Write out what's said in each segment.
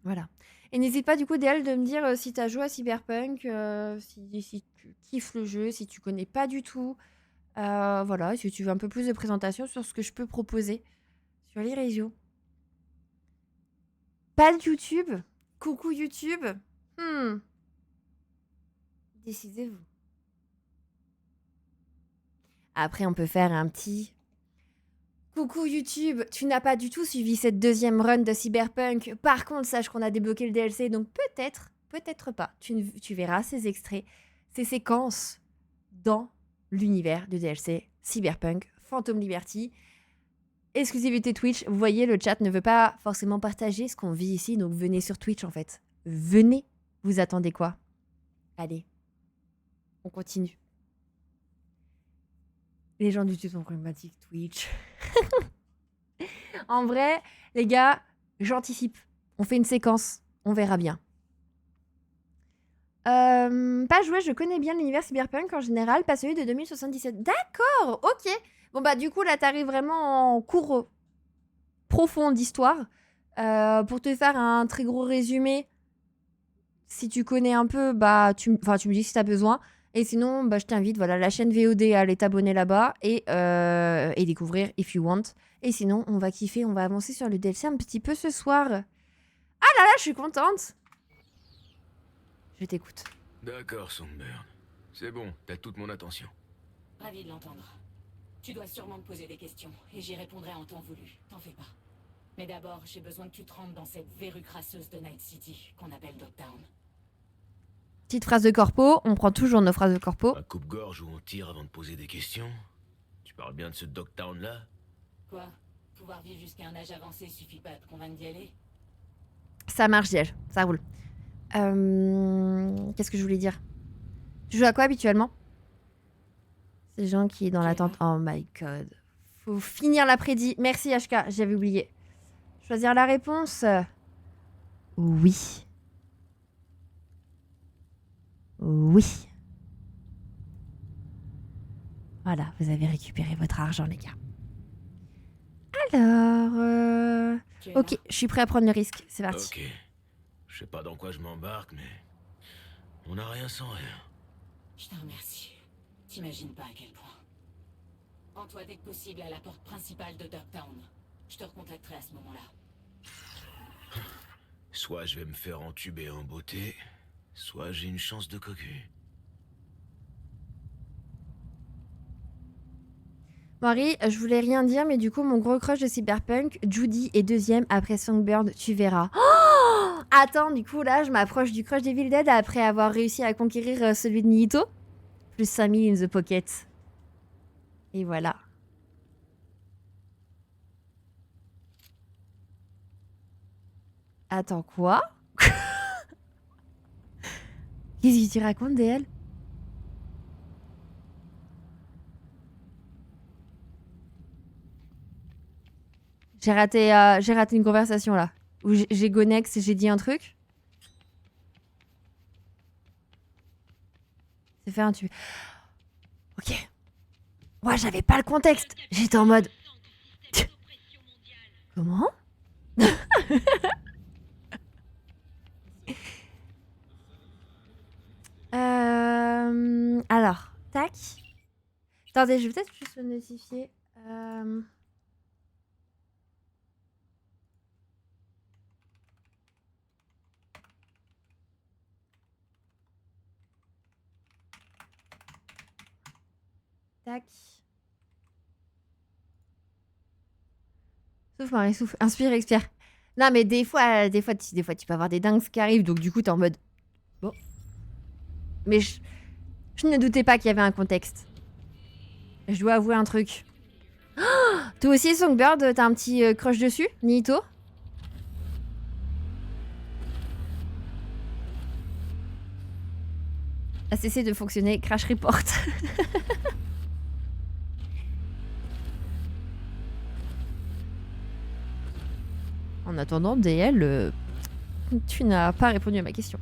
Voilà. Et n'hésite pas du coup, DL, de me dire si tu as joué à Cyberpunk, si tu kiffes le jeu, si tu connais pas du tout. Voilà, si tu veux un peu plus de présentation sur ce que je peux proposer sur les réseaux. Pas de YouTube. Coucou YouTube. Décidez-vous. Après, on peut faire un petit... Coucou YouTube, tu n'as pas du tout suivi cette deuxième run de Cyberpunk. Par contre, sache qu'on a débloqué le DLC, donc peut-être pas. Tu verras ces extraits, ces séquences dans l'univers du DLC Cyberpunk Phantom Liberty. Exclusivité Twitch, vous voyez, le chat ne veut pas forcément partager ce qu'on vit ici, donc venez sur Twitch en fait. Venez, vous attendez quoi? Allez, on continue. Les gens du YouTube sont problématiques, Twitch. En vrai, les gars, j'anticipe. On fait une séquence, on verra bien. Pas joué, je connais bien l'univers cyberpunk en général, pas celui de 2077. D'accord, ok. Bon bah du coup là t'arrives vraiment en cours profond d'histoire. Pour te faire un très gros résumé, si tu connais un peu, bah tu me dis si t'as besoin. Et sinon, bah, je t'invite, voilà, la chaîne VOD à aller t'abonner là-bas et découvrir if you want. Et sinon, on va kiffer, on va avancer sur le DLC un petit peu ce soir. Ah là là, je suis contente. Je t'écoute. D'accord, Songbird. C'est bon, t'as toute mon attention. Ravi de l'entendre. Tu dois sûrement me poser des questions, et j'y répondrai en temps voulu, t'en fais pas. Mais d'abord, j'ai besoin que tu te rendes dans cette verrue crasseuse de Night City, qu'on appelle Dogtown. Petite phrase de corpo, on prend toujours nos phrases de corpo. Un coupe-gorge où on tire avant de poser des questions? Tu parles bien de ce Dogtown-là? Quoi? Pouvoir vivre jusqu'à un âge avancé suffit pas à te convaincre d'y aller? Ça marche, Diel, ça roule. Qu'est-ce que je voulais dire? Tu joues à quoi habituellement? Ces gens qui est dans l'attente. Oh my god. Faut finir l'après-midi. Merci HK, j'avais oublié. Choisir la réponse. Oui. Oui. Voilà, vous avez récupéré votre argent, les gars. Alors... Ok, je suis prêt à prendre le risque. C'est parti. Ok. Je sais pas dans quoi je m'embarque, mais... on n'a rien sans rien. Je te remercie. T'imagines pas à quel point. Rends-toi dès que possible à la porte principale de Dogtown. Je te recontacterai à ce moment-là. Soit je vais me faire entuber en beauté, soit j'ai une chance de cocu. Marie, je voulais rien dire, mais du coup, mon gros crush de Cyberpunk, Judy est deuxième après Songbird, tu verras. Oh, attends, du coup, là, je m'approche du crush d'Evil Dead après avoir réussi à conquérir celui de Nihito. Plus 5000 in the pocket. Et voilà. Attends, quoi? Qu'est-ce que tu racontes, DL? J'ai raté une conversation, là. Où j'ai Gonex et j'ai dit un truc. C'est fait un tube. Ok. Moi, j'avais pas le contexte. J'étais en mode... Comment? Alors, tac. Attendez, je vais peut-être juste le notifier. Tac. Souffle, Marie, souffle. Inspire, expire. Non, mais des fois, tu peux avoir des dingues qui arrivent, donc du coup, t'es en mode... Bon. Mais je ne doutais pas qu'il y avait un contexte. Je dois avouer un truc. Oh, toi aussi, Songbird, t'as un petit crush dessus, Nihito? A cessé de fonctionner, crash report. En attendant, DL, tu n'as pas répondu à ma question.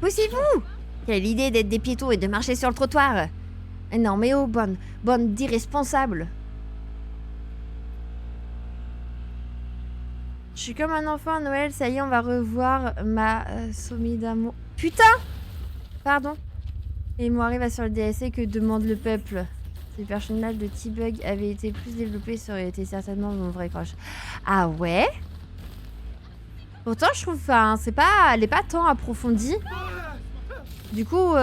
Poussez-vous! Quelle idée d'être des piétons et de marcher sur le trottoir! Non mais oh, bande d'irresponsables! Je suis comme un enfant à Noël, ça y est, on va revoir ma sommée d'amour. Putain! Pardon. Et moi arrive sur le DLC que demande le peuple. Si le personnage de T-Bug avait été plus développé, ça aurait été certainement mon vrai crush. Ah ouais? Pourtant, je trouve, enfin, c'est pas, elle est pas tant approfondie. Du coup,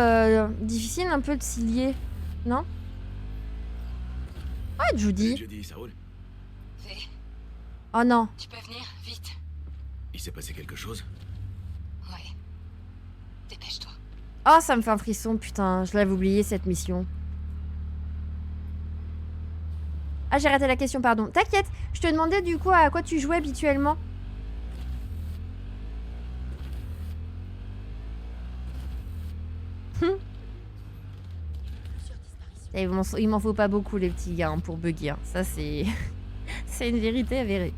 difficile un peu de s'y lier, non? Ouais, Judy. Judy, ça roule? V, Oh non. tu peux venir, vite. Il s'est passé quelque chose? Ouais. Dépêche-toi. Oh, ça me fait un frisson, putain. Je l'avais oublié, cette mission. Ah, j'ai raté la question, pardon. T'inquiète, je te demandais du coup à quoi tu jouais habituellement. Il m'en faut pas beaucoup, les petits gars, hein, pour bugger. Hein. Ça, c'est... c'est une vérité avérée.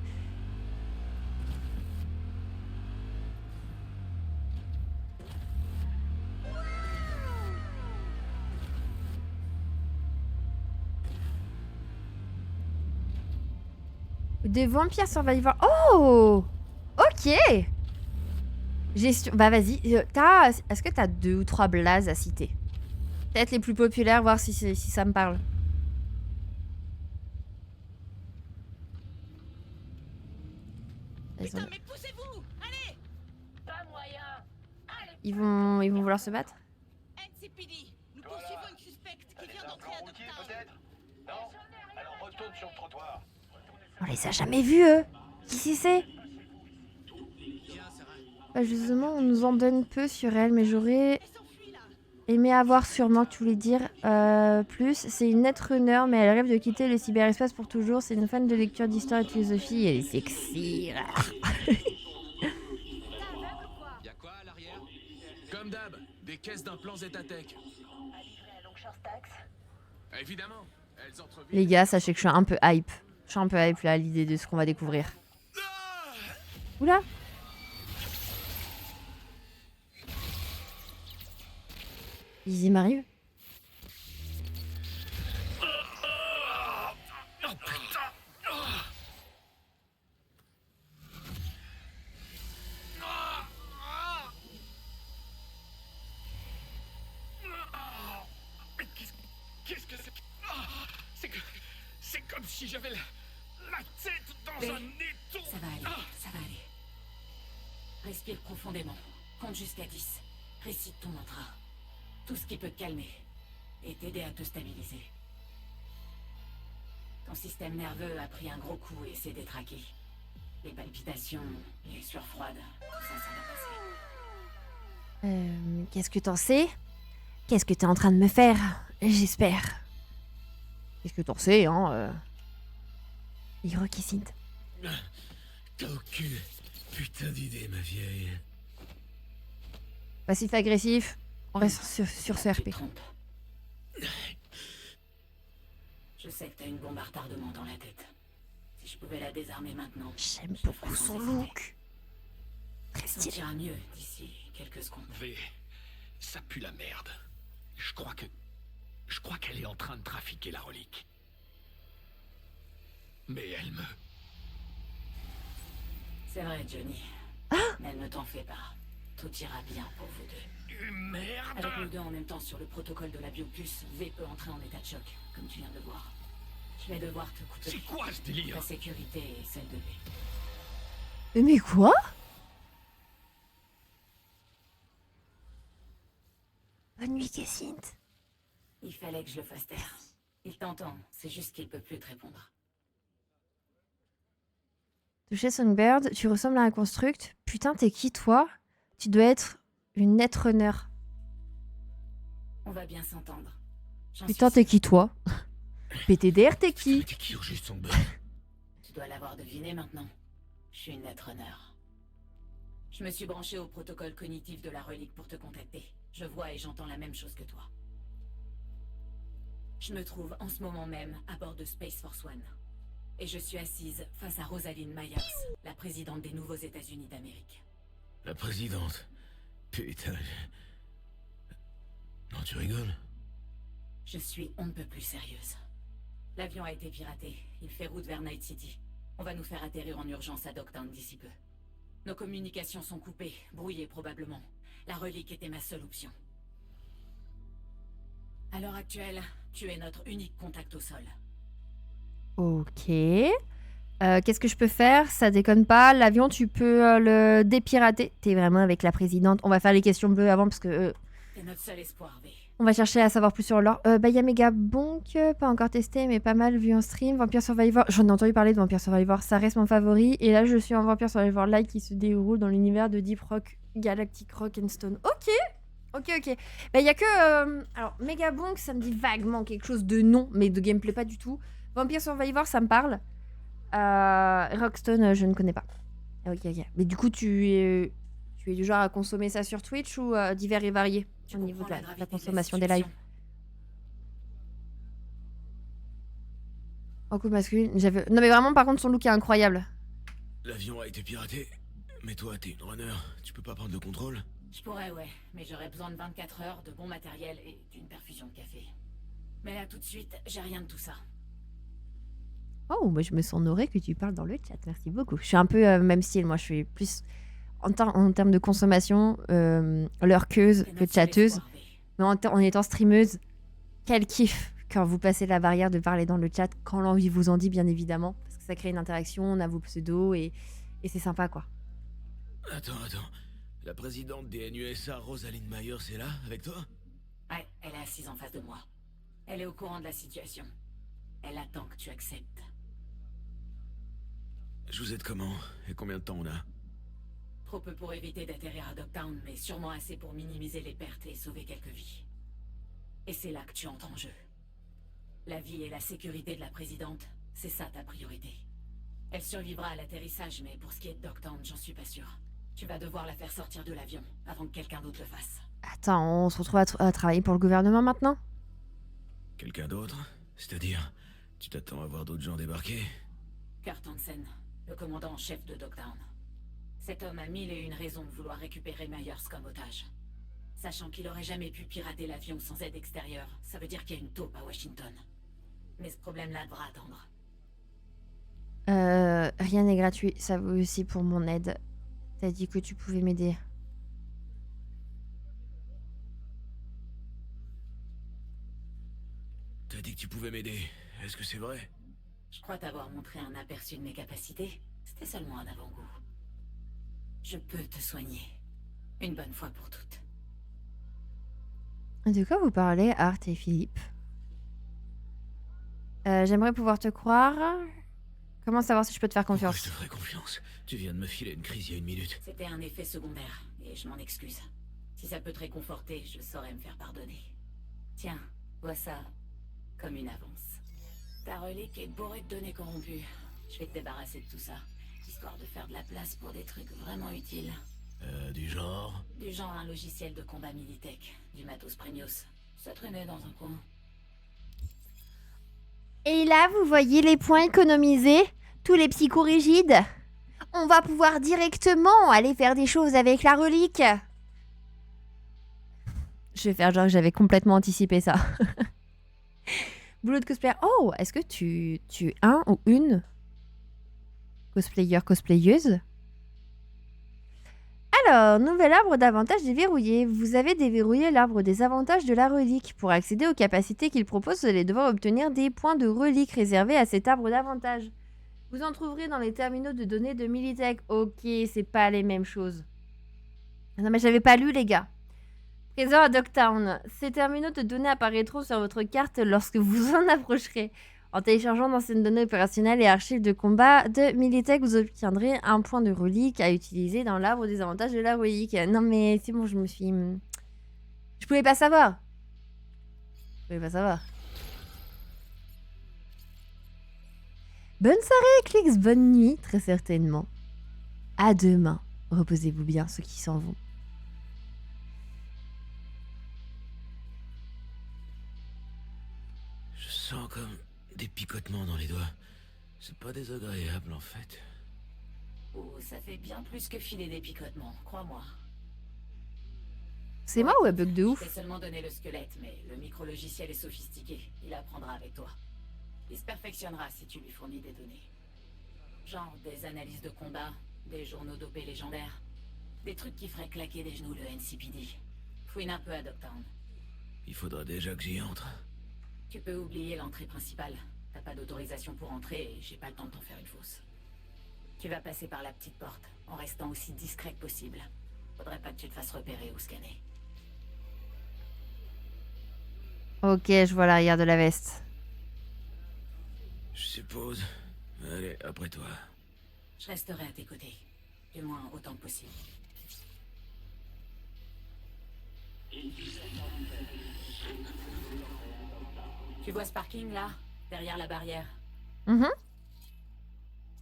Des vampires Survivor. Oh! Ok! Gestion. Bah vas-y. Est-ce que t'as 2 ou 3 blazes à citer? Peut-être les plus populaires, voir si ça me parle. Putain, mais poussez-vous! Allez! Pas moyen! Allez! Ils vont vouloir se battre? NCPD, nous poursuivons une suspecte qui vient d'entrer à Dogtown. Non? Alors retourne sur le trottoir. On les a jamais vus, eux. Qui c'est? Bah justement, on nous en donne peu sur elle, mais j'aurais aimé avoir sûrement, tu voulais dire, plus. C'est une netrunner, mais elle rêve de quitter le cyberespace pour toujours. C'est une fan de lecture d'histoire et de philosophie. Elle est sexy. Y'a quoi à l'arrière? Comme d'hab, des caisses d'implants Zetatech. Évidemment, elles entrevient. Les gars, sachez que je suis un peu hype. Je suis un peu hype là à l'idée de ce qu'on va découvrir. Oula! Izzy m'arrive? Qu'est-ce que c'est? C'est comme si j'avais la tête dans un étau. Ça va aller, ça va aller. Respire profondément. Compte jusqu'à 10. Récite ton mantra. Tout ce qui peut te calmer et t'aider à te stabiliser. Ton système nerveux a pris un gros coup et s'est détraqué. Les palpitations, les sueurs froides, tout ça, ça va passer. Qu'est-ce que t'en sais? Qu'est-ce que t'es en train de me faire? J'espère. Qu'est-ce que t'en sais, hein? Hirokisint. T'as aucune putain d'idée, ma vieille. Passif agressif. On reste sur ce Tu RP. te trompes. Je sais que t'as une bombe à retardement dans la tête. Si je pouvais la désarmer maintenant, J'aime je le ferais beaucoup sans son hésiter. look. Très Ça stylé. ira mieux d'ici quelques secondes. V, ça pue la merde. Je crois qu'elle est en train de trafiquer la relique. Mais elle me... C'est vrai, Johnny. Mais ne t'en fais pas. Tout ira bien pour vous deux. Merde! Avec nous deux en même temps sur le protocole de la biopuce, V peut entrer en état de choc, comme tu viens de voir. Je vais devoir te couper. C'est quoi ce délire? Ta sécurité et celle de V. Mais quoi? Bonne nuit, Cassint. Il fallait que je le fasse taire. Il t'entend, c'est juste qu'il peut plus te répondre. Touché Songbird, tu ressembles à un construct. Putain, t'es qui, toi? Tu dois être une netrunner. On va bien s'entendre. J'en Putain, suis t'es qui, toi? PTDR, t'es qui? T'es qui au juste son beurre? sûre. Tu dois l'avoir deviné maintenant. Je suis une netrunner. Je me suis branché au protocole cognitif de la relique pour te contacter. Je vois et j'entends la même chose que toi. Je me trouve en ce moment même à bord de Space Force One. Et je suis assise face à Rosalind Myers, la présidente des Nouveaux États-Unis d'Amérique. La présidente. Putain. Non, tu rigoles? Je suis on ne peut plus sérieuse. L'avion a été piraté. Il fait route vers Night City. On va nous faire atterrir en urgence à Dogtown d'ici peu. Nos communications sont coupées, brouillées probablement. La relique était ma seule option. À l'heure actuelle, tu es notre unique contact au sol. Ok. Qu'est-ce que je peux faire? Ça déconne pas. L'avion, tu peux le dépirater. T'es vraiment avec la présidente. On va faire les questions bleues avant parce que T'es notre seul espoir, V. on va chercher à savoir plus sur l'or. Bah, il y a Megabonk, pas encore testé, mais pas mal vu en stream. Vampire Survivor, j'en ai entendu parler de Vampire Survivor, ça reste mon favori. Et là, je suis en Vampire Survivor Live qui se déroule dans l'univers de Deep Rock Galactic Rock and Stone. Ok. Bah, il y a que. Alors, Megabonk, ça me dit vaguement quelque chose de nom, mais de gameplay pas du tout. Vampire Survivor, ça me parle. Rockstone, je ne connais pas. Ok. Mais du coup, tu es du genre à consommer ça sur Twitch ou divers et variés au niveau de la consommation des lives? En couple masculine, non mais vraiment, par contre, son look est incroyable. L'avion a été piraté. Mais toi, t'es une runner. Tu peux pas prendre le contrôle? Je pourrais, ouais, mais j'aurais besoin de 24 heures, de bon matériel et d'une perfusion de café. Mais là, tout de suite, j'ai rien de tout ça. Oh, moi je me sens honorée que tu parles dans le chat, merci beaucoup. Je suis un peu même style, moi je suis plus en termes de consommation, lurkeuse T'es que notre seul chatteuse. espoir, V. Mais en étant streameuse, quel kiff quand vous passez la barrière de parler dans le chat, quand l'envie vous en dit bien évidemment, parce que ça crée une interaction, on a vos pseudos et c'est sympa quoi. Attends. La présidente des NUSA, Rosalind Myers, est là, avec toi? Ouais, elle est assise en face de moi. Elle est au courant de la situation. Elle attend que tu acceptes. Je vous aide comment? Et combien de temps on a? Trop peu pour éviter d'atterrir à Dogtown, mais sûrement assez pour minimiser les pertes et sauver quelques vies. Et c'est là que tu entres en jeu. La vie et la sécurité de la présidente, c'est ça ta priorité. Elle survivra à l'atterrissage, mais pour ce qui est de Dogtown, j'en suis pas sûr. Tu vas devoir la faire sortir de l'avion, avant que quelqu'un d'autre le fasse. Attends, on se retrouve à travailler pour le gouvernement maintenant? Quelqu'un d'autre? C'est-à-dire, tu t'attends à voir d'autres gens débarquer? Kurt Hansen, le commandant en chef de Dogtown. Cet homme a 1001 raisons de vouloir récupérer Myers comme otage. Sachant qu'il aurait jamais pu pirater l'avion sans aide extérieure, ça veut dire qu'il y a une taupe à Washington. Mais ce problème-là devra attendre. Rien n'est gratuit, ça vaut aussi pour mon aide. T'as dit que tu pouvais m'aider. T'as dit que tu pouvais m'aider. Est-ce que c'est vrai? Je crois t'avoir montré un aperçu de mes capacités. C'était seulement un avant-goût. Je peux te soigner. Une bonne fois pour toutes. De quoi vous parlez, Art et Philippe? J'aimerais pouvoir te croire. Comment savoir si je peux te faire Pourquoi confiance? je te ferai confiance? Tu viens de me filer une crise il y a 1 minute. C'était un effet secondaire, et je m'en excuse. Si ça peut te réconforter, je saurais me faire pardonner. Tiens, vois ça comme une avance. Ta relique est bourrée de données corrompues. Je vais te débarrasser de tout ça, histoire de faire de la place pour des trucs vraiment utiles. Du genre? Du genre un logiciel de combat Militech, du matos Premios. Ça traînait dans un coin. Et là, vous voyez les points économisés? Tous les psychorigides? On va pouvoir directement aller faire des choses avec la relique. Je vais faire genre que j'avais complètement anticipé ça. Boulot de cosplayer. Oh, est-ce que tu es un ou une cosplayeuse? Alors, nouvel arbre d'avantages déverrouillé. Vous avez déverrouillé l'arbre des avantages de la relique. Pour accéder aux capacités qu'il propose, vous allez devoir obtenir des points de relique réservés à cet arbre d'avantages. Vous en trouverez dans les terminaux de données de Militech. Ok, c'est pas les mêmes choses. Non mais j'avais pas lu les gars. Présent à Dogtown. Ces terminaux de données apparaîtront sur votre carte lorsque vous en approcherez. En téléchargeant d'anciennes données opérationnelles et archives de combat de Militech, vous obtiendrez un point de relique à utiliser dans l'arbre des avantages de la relique. Non mais c'est bon, je me suis... Je pouvais pas savoir. Bonne soirée, Clix, bonne nuit, très certainement. À demain. Reposez-vous bien, ceux qui s'en vont. Je sens comme des picotements dans les doigts. C'est pas désagréable en fait. Oh, ça fait bien plus que filer des picotements, crois-moi. C'est moi ou un bug de Je ouf? t'ai seulement donné le squelette, mais le micro-logiciel est sophistiqué. Il apprendra avec toi. Il se perfectionnera si tu lui fournis des données. Genre des analyses de combat, des journaux dopés légendaires. Des trucs qui feraient claquer des genoux le NCPD. Fouine un peu à Dogtown. Il faudra déjà que j'y entre. Tu peux oublier l'entrée principale. T'as pas d'autorisation pour entrer et j'ai pas le temps de t'en faire une fausse. Tu vas passer par la petite porte, en restant aussi discret que possible. Faudrait pas que tu te fasses repérer ou scanner. Ok, je vois l'arrière de la veste. Je suppose. Allez, après toi. Je resterai à tes côtés. Du moins autant que possible. Tu vois ce parking là? Derrière la barrière. Mhm.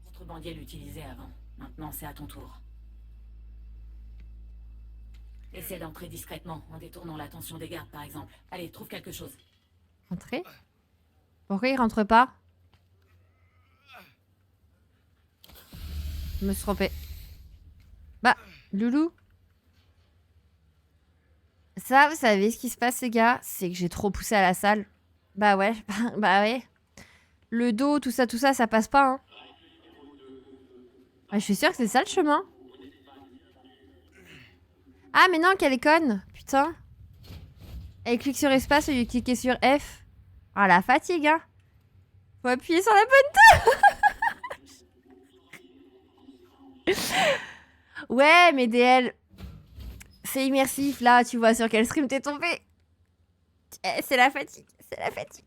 Contrebandier l'utilisait avant. Maintenant c'est à ton tour. Essaie d'entrer discrètement, en détournant l'attention des gardes par exemple. Allez, trouve quelque chose. Rentrer. Pourquoi il rentre pas? Je me suis trompée. Bah, Loulou. Ça, vous savez ce qui se passe, les gars? C'est que j'ai trop poussé à la salle. Bah ouais, bah ouais. Le dos, tout ça, ça passe pas, hein. Ah, je suis sûre que c'est ça le chemin. Ah, mais non, qu'elle est conne. Putain. Elle clique sur espace au lieu de cliquer sur F. Ah, la fatigue, hein. Faut appuyer sur la bonne touche. Ouais, mais DL. C'est immersif, là. Tu vois sur quel stream t'es tombé. C'est la fatigue. C'est la fatigue.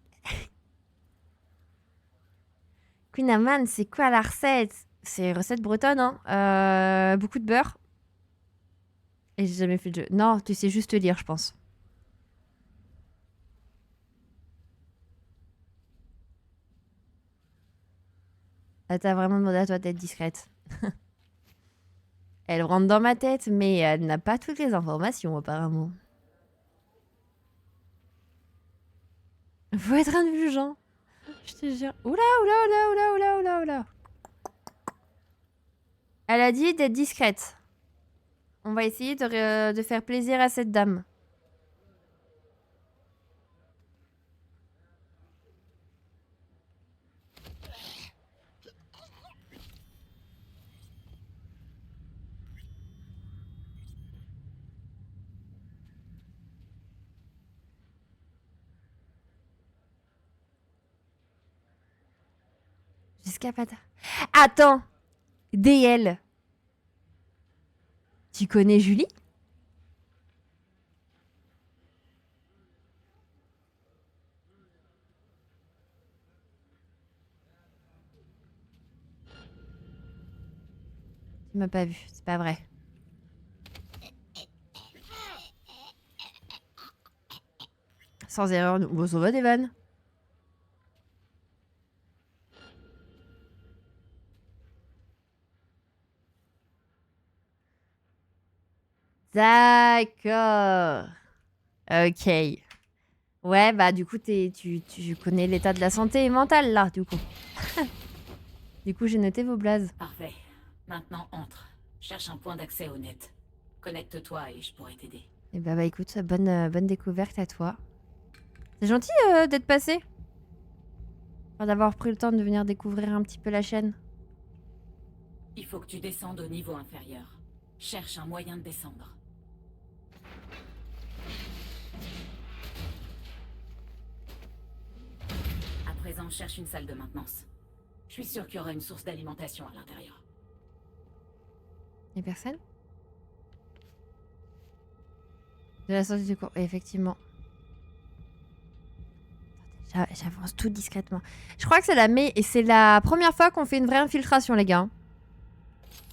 Queen Amman, c'est quoi la recette? C'est recette bretonne, hein. Beaucoup de beurre. Et j'ai jamais fait de jeu. Non, tu sais juste lire, je pense. Elle t'a vraiment demandé à toi d'être discrète. Elle rentre dans ma tête, mais elle n'a pas toutes les informations, apparemment. Faut être indulgent. Je te jure. Oula, oula, oula, oula, oula, oula, oula. Elle a dit d'être discrète. On va essayer de faire plaisir à cette dame. Jusqu'à pas tard. Attends. DL. Tu connais Julie? Tu m'as pas vu, c'est pas vrai. Sans erreur, bon, ça va des vannes. D'accord. Ok. Ouais, bah du coup, tu connais l'état de la santé mentale, là, du coup. Du coup, j'ai noté vos blazes. Parfait. Maintenant entre. Cherche un point d'accès au net. Connecte-toi et je pourrai t'aider. Et bah écoute, bonne découverte à toi. C'est gentil d'être passé. Enfin, d'avoir pris le temps de venir découvrir un petit peu la chaîne. Il faut que tu descendes au niveau inférieur. Cherche un moyen de descendre. À présent, cherche une salle de maintenance. Je suis sûr qu'il y aura une source d'alimentation à l'intérieur. Y'a personne? De la sortie du cours, effectivement. J'avance tout discrètement. Je crois que c'est la première fois qu'on fait une vraie infiltration, les gars.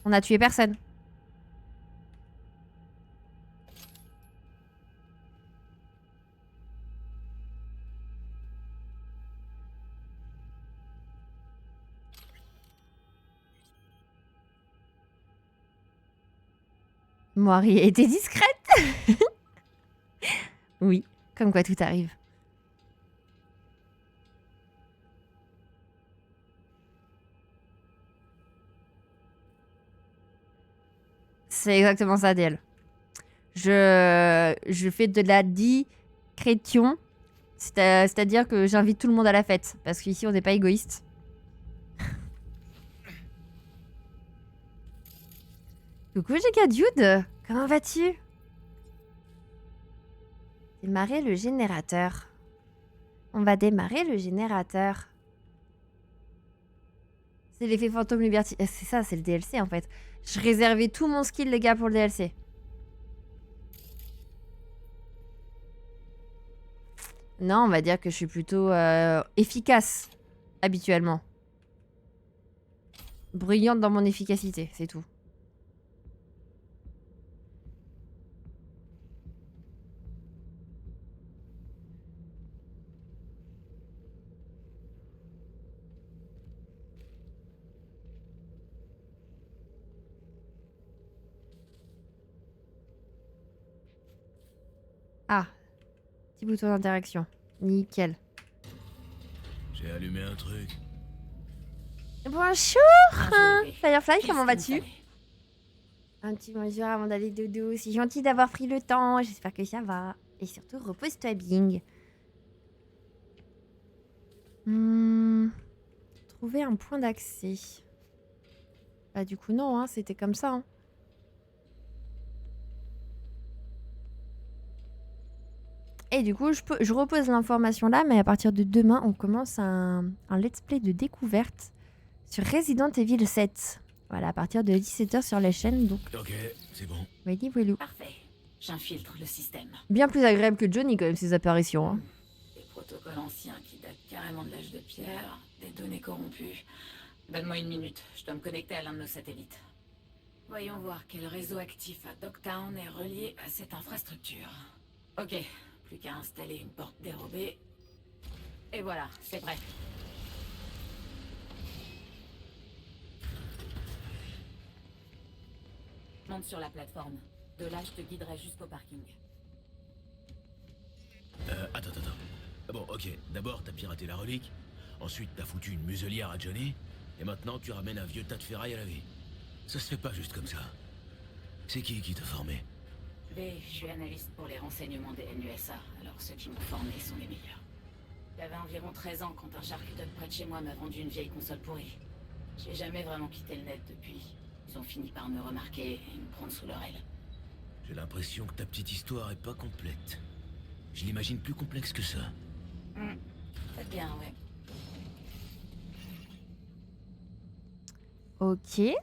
On a tué personne. Moiri était discrète. Oui, comme quoi tout arrive. C'est exactement ça, DL. Je fais de la discrétion. C'est-à-dire que j'invite tout le monde à la fête. Parce qu'ici, on n'est pas égoïste. Coucou Giga Dude, comment vas-tu? Démarrer le générateur. On va démarrer le générateur. C'est l'effet fantôme Liberty. C'est ça, c'est le DLC en fait. Je réservais tout mon skill les gars pour le DLC. Non, on va dire que je suis plutôt efficace habituellement. Brillante dans mon efficacité, c'est tout. Ah, petit bouton d'interaction. Nickel. J'ai allumé un truc. Bonjour Bien joué. Firefly, Qu'est-ce comment qu'il vas-tu? me fallait? Un petit bonjour avant d'aller dodo. C'est gentil d'avoir pris le temps. J'espère que ça va. Et surtout, repose-toi Bing. Trouver un point d'accès. Bah du coup non, hein, c'était comme ça. Hein. Et du coup, je repose l'information là, mais à partir de demain, on commence un let's play de découverte sur Resident Evil 7. Voilà, à partir de 17h sur la chaîne, donc Ok, c'est bon. ready, voilou. Parfait. J'infiltre le système. Bien plus agréable que Johnny quand même, ses apparitions. Hein. Des protocoles anciens qui datent carrément de l'âge de pierre, des données corrompues. Donne-moi une minute, je dois me connecter à l'un de nos satellites. Voyons voir quel réseau actif à Dogtown est relié à cette infrastructure. Ok, plus qu'à installer une porte dérobée. Et voilà, c'est prêt. Monte sur la plateforme. De là, je te guiderai jusqu'au parking. Attends. Ah bon, ok. D'abord, t'as piraté la relique. Ensuite, t'as foutu une muselière à Johnny. Et maintenant, tu ramènes un vieux tas de ferraille à la vie. Ça se fait pas juste comme ça. C'est qui t'a formé? B, je suis analyste pour les renseignements des NUSA, alors ceux qui m'ont formé sont les meilleurs. J'avais environ 13 ans quand un charcuteur près de chez moi m'a vendu une vieille console pourrie. J'ai jamais vraiment quitté le net depuis. Ils ont fini par me remarquer et me prendre sous leur aile. J'ai l'impression que ta petite histoire est pas complète. Je l'imagine plus complexe que ça. C'est bien, ouais. Ok.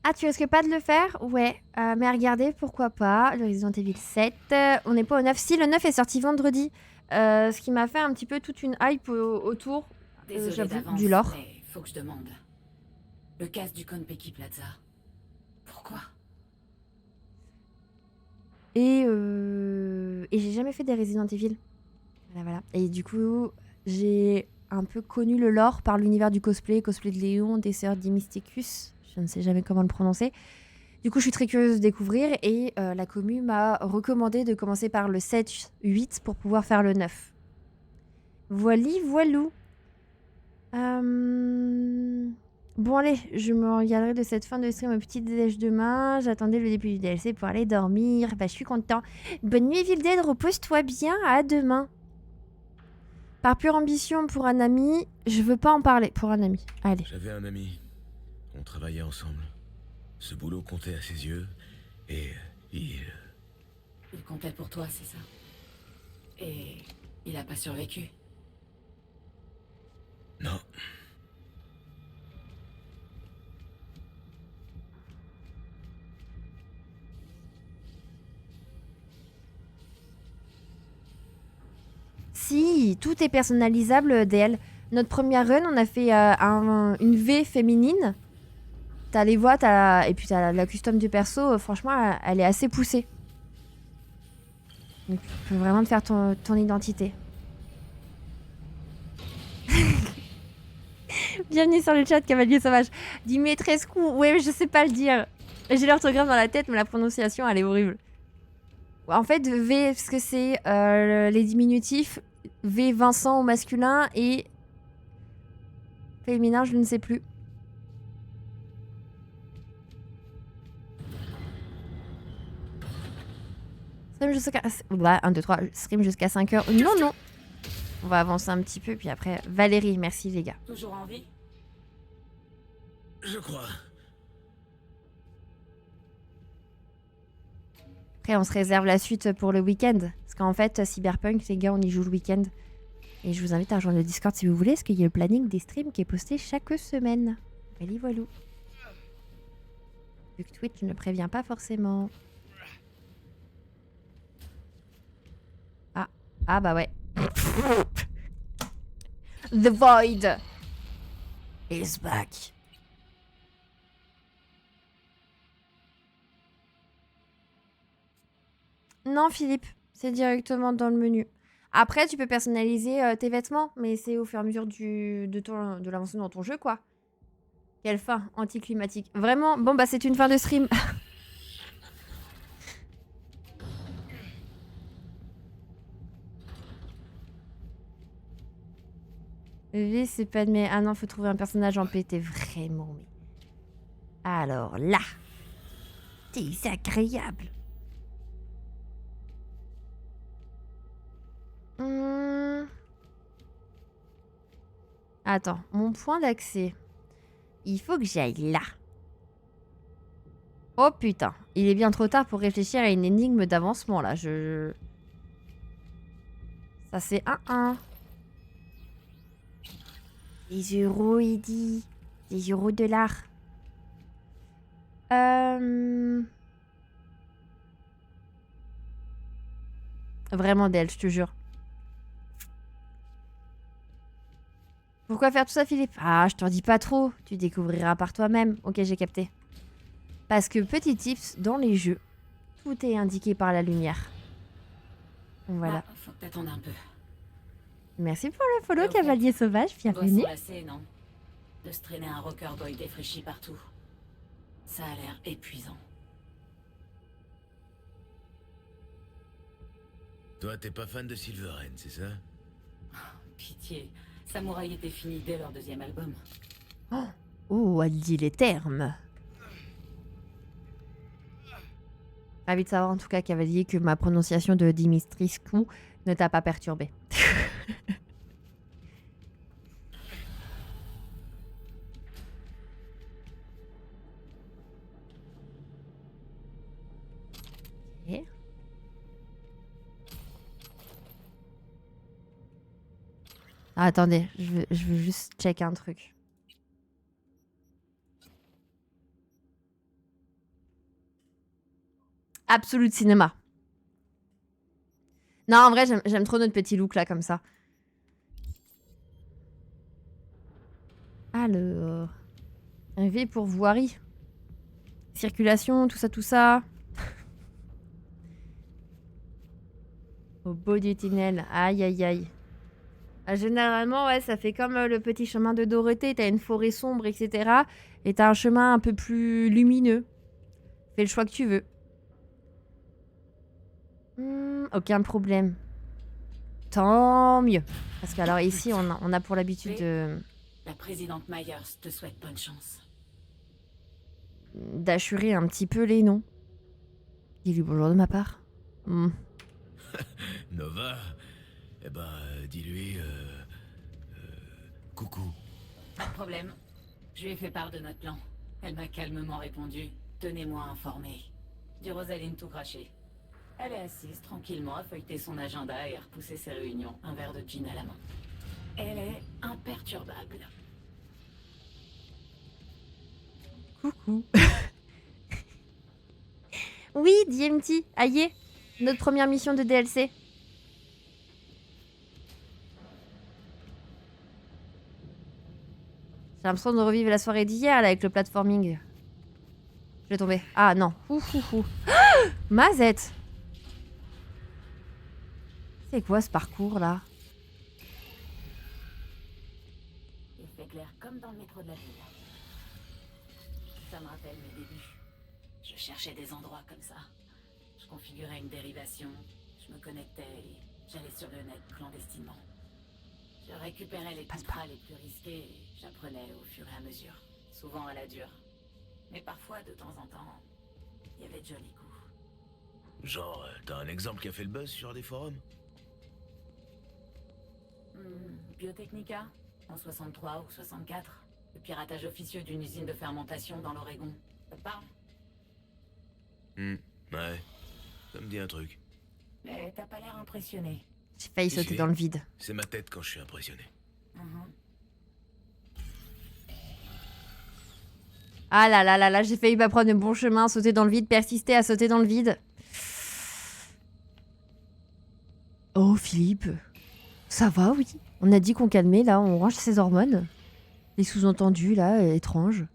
Ah, tu risques pas de le faire? Ouais. Mais à regarder, pourquoi pas. Le Resident Evil 7. On n'est pas au 9. Si, le 9 est sorti vendredi. Ce qui m'a fait un petit peu toute une hype autour. Désolé J'avoue, d'avance, du lore. mais faut que je demande. Le casse du Konpeki Plaza. Pourquoi? Et j'ai jamais fait des Resident Evil. Voilà. Et du coup, j'ai un peu connu le lore par l'univers du cosplay de Léon, des sœurs Dimysticus. Je ne sais jamais comment le prononcer. Du coup, je suis très curieuse de découvrir et la commu m'a recommandé de commencer par le 7, 8 pour pouvoir faire le 9. Voilou. Bon allez, je me regarderai de cette fin de stream au petit déj demain. J'attendais le début du DLC pour aller dormir. Bah je suis content. Bonne nuit Evil Dead, repose-toi bien, à demain. Par pure ambition pour un ami, je veux pas en parler pour un ami. Allez. J'avais un ami. On travaillait ensemble. Ce boulot comptait à ses yeux. Et il... Il comptait pour toi, c'est ça? Et il a pas survécu? Non. Si, tout est personnalisable, DL. Notre première run, on a fait une V féminine. T'as les voix, et puis t'as la custom du perso. Franchement, elle est assez poussée. Donc, tu peux vraiment te faire ton identité. Bienvenue sur le chat, Cavalier Sauvage. Dimitrescu, ouais, je sais pas le dire. J'ai l'orthographe dans la tête, mais la prononciation, elle est horrible. En fait, V, parce que c'est les diminutifs. V, Vincent au masculin et féminin, je ne sais plus. Stream jusqu'à... 1, 2, 3, stream jusqu'à 5h. Non. On va avancer un petit peu, puis après... Valérie, merci les gars. Toujours en vie? Je crois. Après, on se réserve la suite pour le week-end. Parce qu'en fait, Cyberpunk, les gars, on y joue le week-end. Et je vous invite à rejoindre le Discord si vous voulez, parce qu'il y a le planning des streams qui est posté chaque semaine. Allez, voilà. Vu que Twitch ne prévient pas forcément. Ah, ah bah ouais. The Void is back. Non, Philippe, c'est directement dans le menu. Après, tu peux personnaliser tes vêtements, mais c'est au fur et à mesure de l'avancée dans ton jeu, quoi. Quelle fin anticlimatique. Vraiment, bon, bah, c'est une fin de stream. V, c'est pas de mes... Ah non, faut trouver un personnage en PT, vraiment, mais... Alors, là. Désagréable. Attends, mon point d'accès. Il faut que j'aille là. Oh putain, il est bien trop tard pour réfléchir à une énigme d'avancement là. Ça c'est 1-1. Des euros, Eddy. Des euros de l'art. Vraiment d'elle, je te jure. Pourquoi faire tout ça, Philippe? Ah, je t'en dis pas trop. Tu découvriras par toi-même. Ok, j'ai capté. Parce que petit tips, dans les jeux, tout est indiqué par la lumière. Voilà. Ah, faut que t'attendes un peu. Merci pour le follow, Ok. Cavalier Sauvage. On doit Bienvenue. s'en lasser, non? De se traîner un rocker boy défraîchi partout. Ça a l'air épuisant. Toi, t'es pas fan de Silverhand, c'est ça? Pitié. Samouraï était fini dès leur deuxième album. Oh, elle dit les termes. Ravi de savoir en tout cas, Cavalier, que ma prononciation de Dimitrescu ne t'a pas perturbé. Ok. Ah, attendez, je veux juste check un truc. Absolute Cinéma. Non, en vrai, j'aime trop notre petit look là, comme ça. Alors. Un V pour voirie. Circulation, tout ça, tout ça. Au beau du tunnel. Aïe, aïe, aïe. Ah, généralement, ouais, ça fait comme le petit chemin de Dorothée. T'as une forêt sombre, etc. Et t'as un chemin un peu plus lumineux. Fais le choix que tu veux. Aucun problème. Tant mieux. Parce que alors ici, on a pour l'habitude La présidente Myers te souhaite bonne chance. d'assurer un petit peu les noms. Dis-lui bonjour de ma part. Nova? Eh ben, dis-lui... coucou. Pas de problème. Je lui ai fait part de notre plan. Elle m'a calmement répondu. Tenez-moi informé. Du Rosaline tout craché. Elle est assise tranquillement à feuilleter son agenda et à repousser ses réunions, un verre de gin à la main. Elle est imperturbable. Coucou. Oui, DMT, aïe, notre première mission de DLC. J'ai l'impression de revivre la soirée d'hier là avec le platforming. Je vais tomber. Ah non. Mazette. C'est quoi ce parcours là? Il fait clair comme dans le métro de la ville. Ça me rappelle mes débuts. Je cherchais des endroits comme ça. Je configurais une dérivation, je me connectais et j'allais sur le net clandestinement. Je récupérais les contrats les plus risqués et j'apprenais au fur et à mesure, souvent à la dure. Mais parfois, de temps en temps, il y avait de jolis coups. Genre, t'as un exemple qui a fait le buzz sur des forums? Biotechnica, en 63 ou 64. Le piratage officieux d'une usine de fermentation dans l'Oregon. Ça te parle? Ouais. Ça me dit un truc. Mais t'as pas l'air impressionné. J'ai failli Si, sauter si. dans le vide. C'est ma tête quand je suis impressionné. Mhm. Ah là là là là, j'ai failli pas prendre le bon chemin, sauter dans le vide, persister à sauter dans le vide. Oh Philippe, ça va oui. On a dit qu'on calmait là, on range ses hormones. Les sous-entendus là, étranges.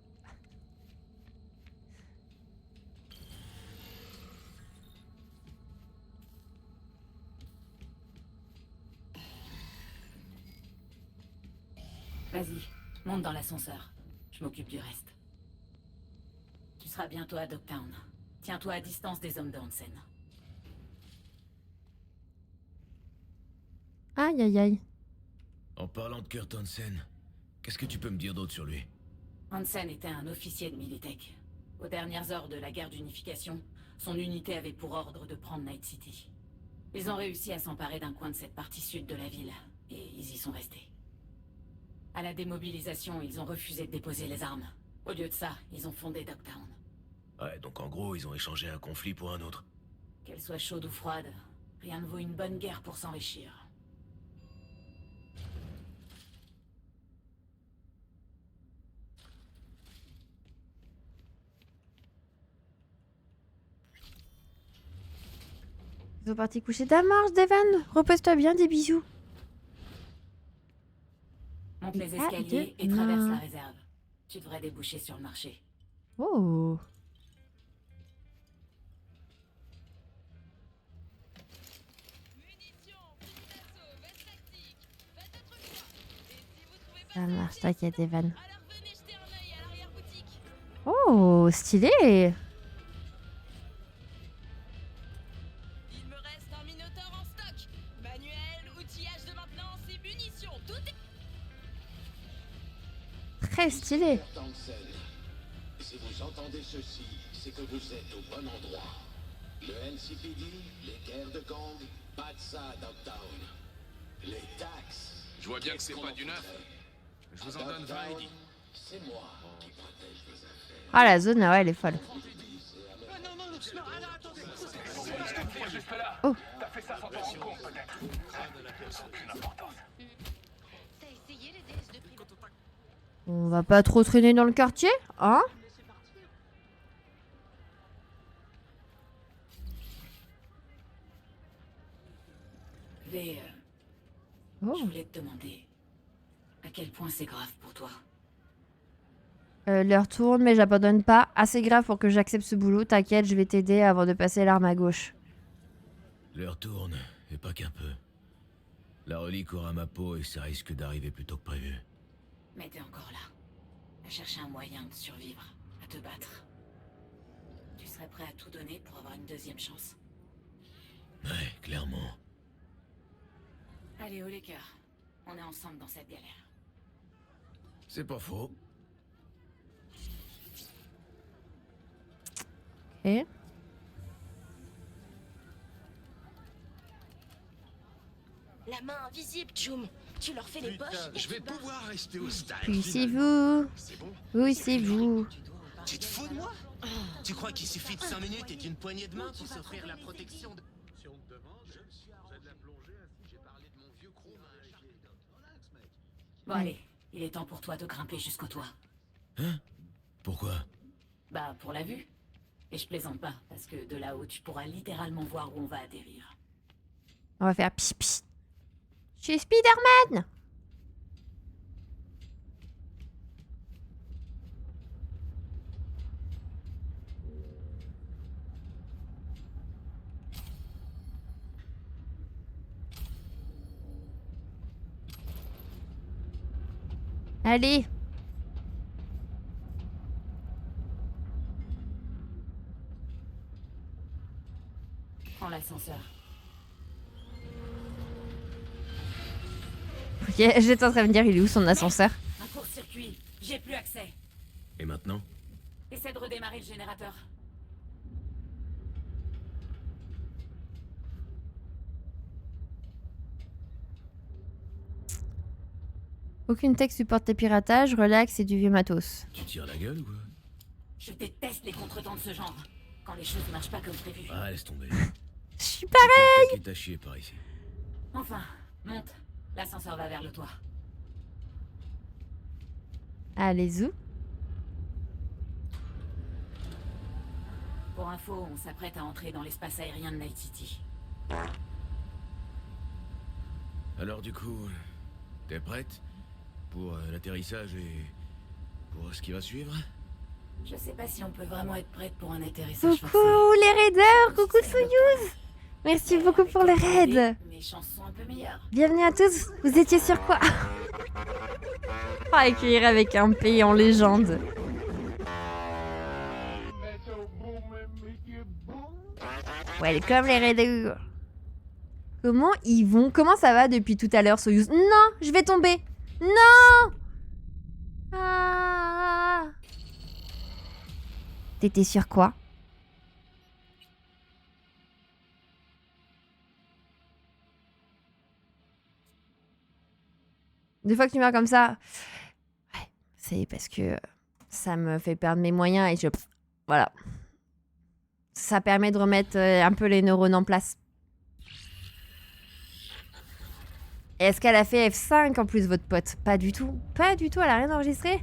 Vas-y, monte dans l'ascenseur. Je m'occupe du reste. Tu seras bientôt à Dogtown. Tiens-toi à distance des hommes de Hansen. Aïe aïe aïe. En parlant de Kurt Hansen, qu'est-ce que tu peux me dire d'autre sur lui? Hansen était un officier de Militech. Aux dernières heures de la guerre d'unification, son unité avait pour ordre de prendre Night City. Ils ont réussi à s'emparer d'un coin de cette partie sud de la ville, et ils y sont restés. À la démobilisation, ils ont refusé de déposer les armes. Au lieu de ça, ils ont fondé Dogtown. Ouais, donc en gros, ils ont échangé un conflit pour un autre. Qu'elle soit chaude ou froide, rien ne vaut une bonne guerre pour s'enrichir. Ils sont partis coucher ta marche, Devan. Repose-toi bien, des bisous. Monte les Ah, escaliers et demain. traverse la réserve. Tu devrais déboucher sur le marché. Oh. Ça marche, t'inquiète, Evan. Oh, stylé. Il me reste un Minotaur en stock. Manuel, outillage de maintenance et munitions. Tout est... Très stylé. Hansen, si vous entendez ceci, c'est que vous êtes au bon endroit. Le NCPD, les guerres de gang, pas de ça à Dogtown. Les taxes. Je vois bien que c'est pas du neuf. Je vous en donne 20 et 10. C'est moi qui protège les affaires. Ah, la zone, ouais, elle est folle. Oh. T'as fait ça sans t'en rendre compte, peut-être. Aucune importance. T'as essayé les DS de prix? On va pas trop traîner dans le quartier, hein? V, Oh. je voulais te demander à quel point c'est grave pour toi. L'heure tourne, mais j'abandonne pas. Assez grave pour que j'accepte ce boulot. T'inquiète, je vais t'aider avant de passer l'arme à gauche. L'heure tourne, et pas qu'un peu. La relique court à ma peau et ça risque d'arriver plus tôt que prévu. Mais t'es encore là, à chercher un moyen de survivre, à te battre. Tu serais prêt à tout donner pour avoir une deuxième chance? Ouais, clairement. Allez, haut les cœurs. On est ensemble dans cette galère. C'est pas faux. Et La main invisible, Jum. Tu leur fais les poches. Je vais pouvoir rester au stade. puis c'est vous. C'est bon. Oui, c'est vous. Tu te fous de moi? Tu crois qu'il suffit de 5 minutes et d'une poignée de main pour s'offrir la protection de... Si on te demande, je suis de la plongée ainsi j'ai parlé de mon vieux chrome à un gilet. Relax, mec. Bon, allez, il est temps pour toi de grimper jusqu'au toit. Hein? Pourquoi? Bah, pour la vue. Et je plaisante pas, parce que de là-haut, tu pourras littéralement voir où on va atterrir. On va faire pis pis. Je suis Spider-Man. Allez. Prends l'ascenseur. Ok, j'étais en train de me dire, il est où son ascenseur? Un court-circuit. J'ai plus accès. Et maintenant? Essaie de redémarrer le générateur. Aucune tech supporte tes piratages, relax, c'est du vieux matos. Tu tires la gueule ou quoi? Je déteste les contretemps de ce genre. Quand les choses marchent pas comme prévu. Ah, laisse tomber. Je suis pareil. T'inquiète, t'as chier par ici. Enfin, monte. L'ascenseur va vers le toit. Allez, zou. Pour info, on s'apprête à entrer dans l'espace aérien de Night City. Alors du coup, t'es prête pour l'atterrissage et pour ce qui va suivre? Je sais pas si on peut vraiment être prête pour un atterrissage Coucou forcé. les raiders, coucou Soyouz. Merci beaucoup pour le raid. Mes chances sont un peu meilleures. Bienvenue à tous, vous étiez sur quoi? Oh, accueillir avec un pays en légende. Welcome les raiders. Comment ils vont? Comment ça va depuis tout à l'heure, Soyouz? Non, je vais tomber. Non. Ah. T'étais sur quoi? Des fois que tu meurs comme ça, ouais, c'est parce que ça me fait perdre mes moyens et je... Voilà. Ça permet de remettre un peu les neurones en place. Est-ce qu'elle a fait F5 en plus, votre pote? Pas du tout. Pas du tout, elle a rien enregistré.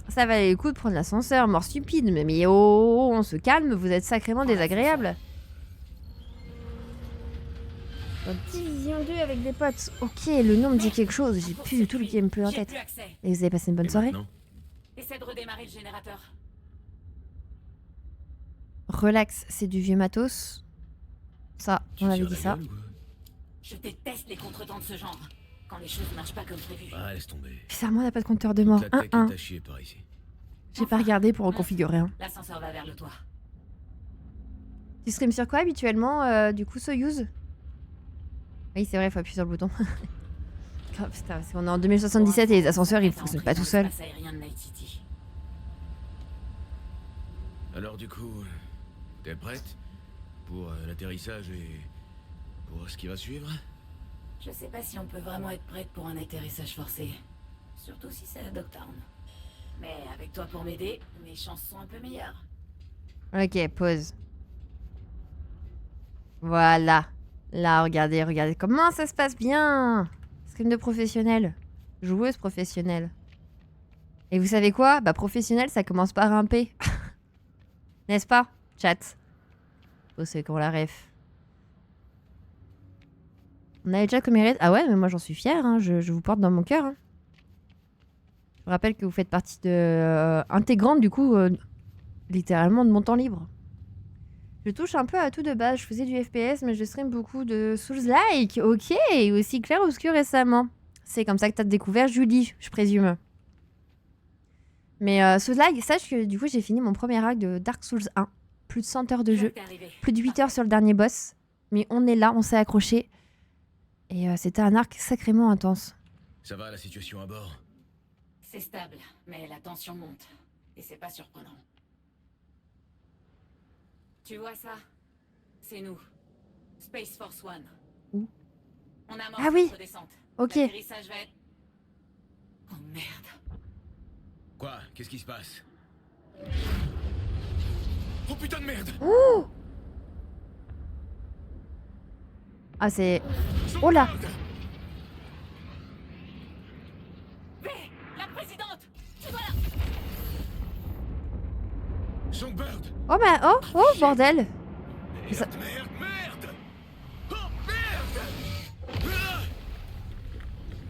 Ça valait le coup de prendre l'ascenseur, mort stupide. Mais oh, on se calme, vous êtes sacrément désagréable. Division 2 avec des potes. Ok, le nom me dit quelque chose, j'ai plus du tout le gameplay en tête. Et vous avez passé une bonne soirée? Essaie de redémarrer le générateur. Relax, c'est du vieux matos. Ça, on avait dit ça. Je déteste les contretemps de ce genre. Quand les choses marchent pas comme prévu. Ah, laisse tomber. Bizarrement, on n'a pas de compteur de mort. La tech 1-1. est à chier par ici. J'ai pas regardé pour reconfigurer. Hein. L'ascenseur va vers le toit. Tu streams sur quoi habituellement, du coup, Soyouz? Oui, c'est vrai, il faut appuyer sur le bouton. Oh, putain, parce qu'on est en 2077 et les ascenseurs, ils fonctionnent pas tout seuls. Alors du coup, t'es prête pour l'atterrissage et pour ce qui va suivre? Je sais pas si on peut vraiment être prête pour un atterrissage forcé. Surtout si c'est à Dogtown. Mais avec toi pour m'aider, mes chances sont un peu meilleures. Ok, pause. Voilà. Là, regardez, regardez comment ça se passe bien. Stream de professionnel. Joueuse professionnelle. Et vous savez quoi? Bah professionnel, ça commence par un P. N'est-ce pas, chat? Oh, c'est qu'on la ref. On a déjà comme mérite. Ah ouais, mais moi j'en suis fière, hein. Je vous porte dans mon cœur. Hein. Je vous rappelle que vous faites partie de... intégrante, du coup, littéralement de mon temps libre. Je touche un peu à tout de base. Je faisais du FPS, mais je stream beaucoup de Souls-like. Ok, et aussi Clair Obscur récemment. C'est comme ça que t'as découvert Julie, je présume. Mais Souls-like, sache que du coup, j'ai fini mon premier arc de Dark Souls 1. Plus de 100 heures de jeu. Plus de 8 heures sur le dernier boss. Mais on est là, on s'est accroché. Et c'était un arc sacrément intense. Ça va la situation à bord? C'est stable, mais la tension monte. Et c'est pas surprenant. Tu vois ça? C'est nous. Space Force One. Où? On a Ah oui. notre descente. Ok. L'atterrissage va être... Oh merde. Quoi? Qu'est-ce qui se passe? Oh putain de merde! Ouh. Ah c'est... Oh là. V, la présidente! Tu vois là? Songbird! Oh bah... Oh bordel. Merde, merde, merde! Oh merde!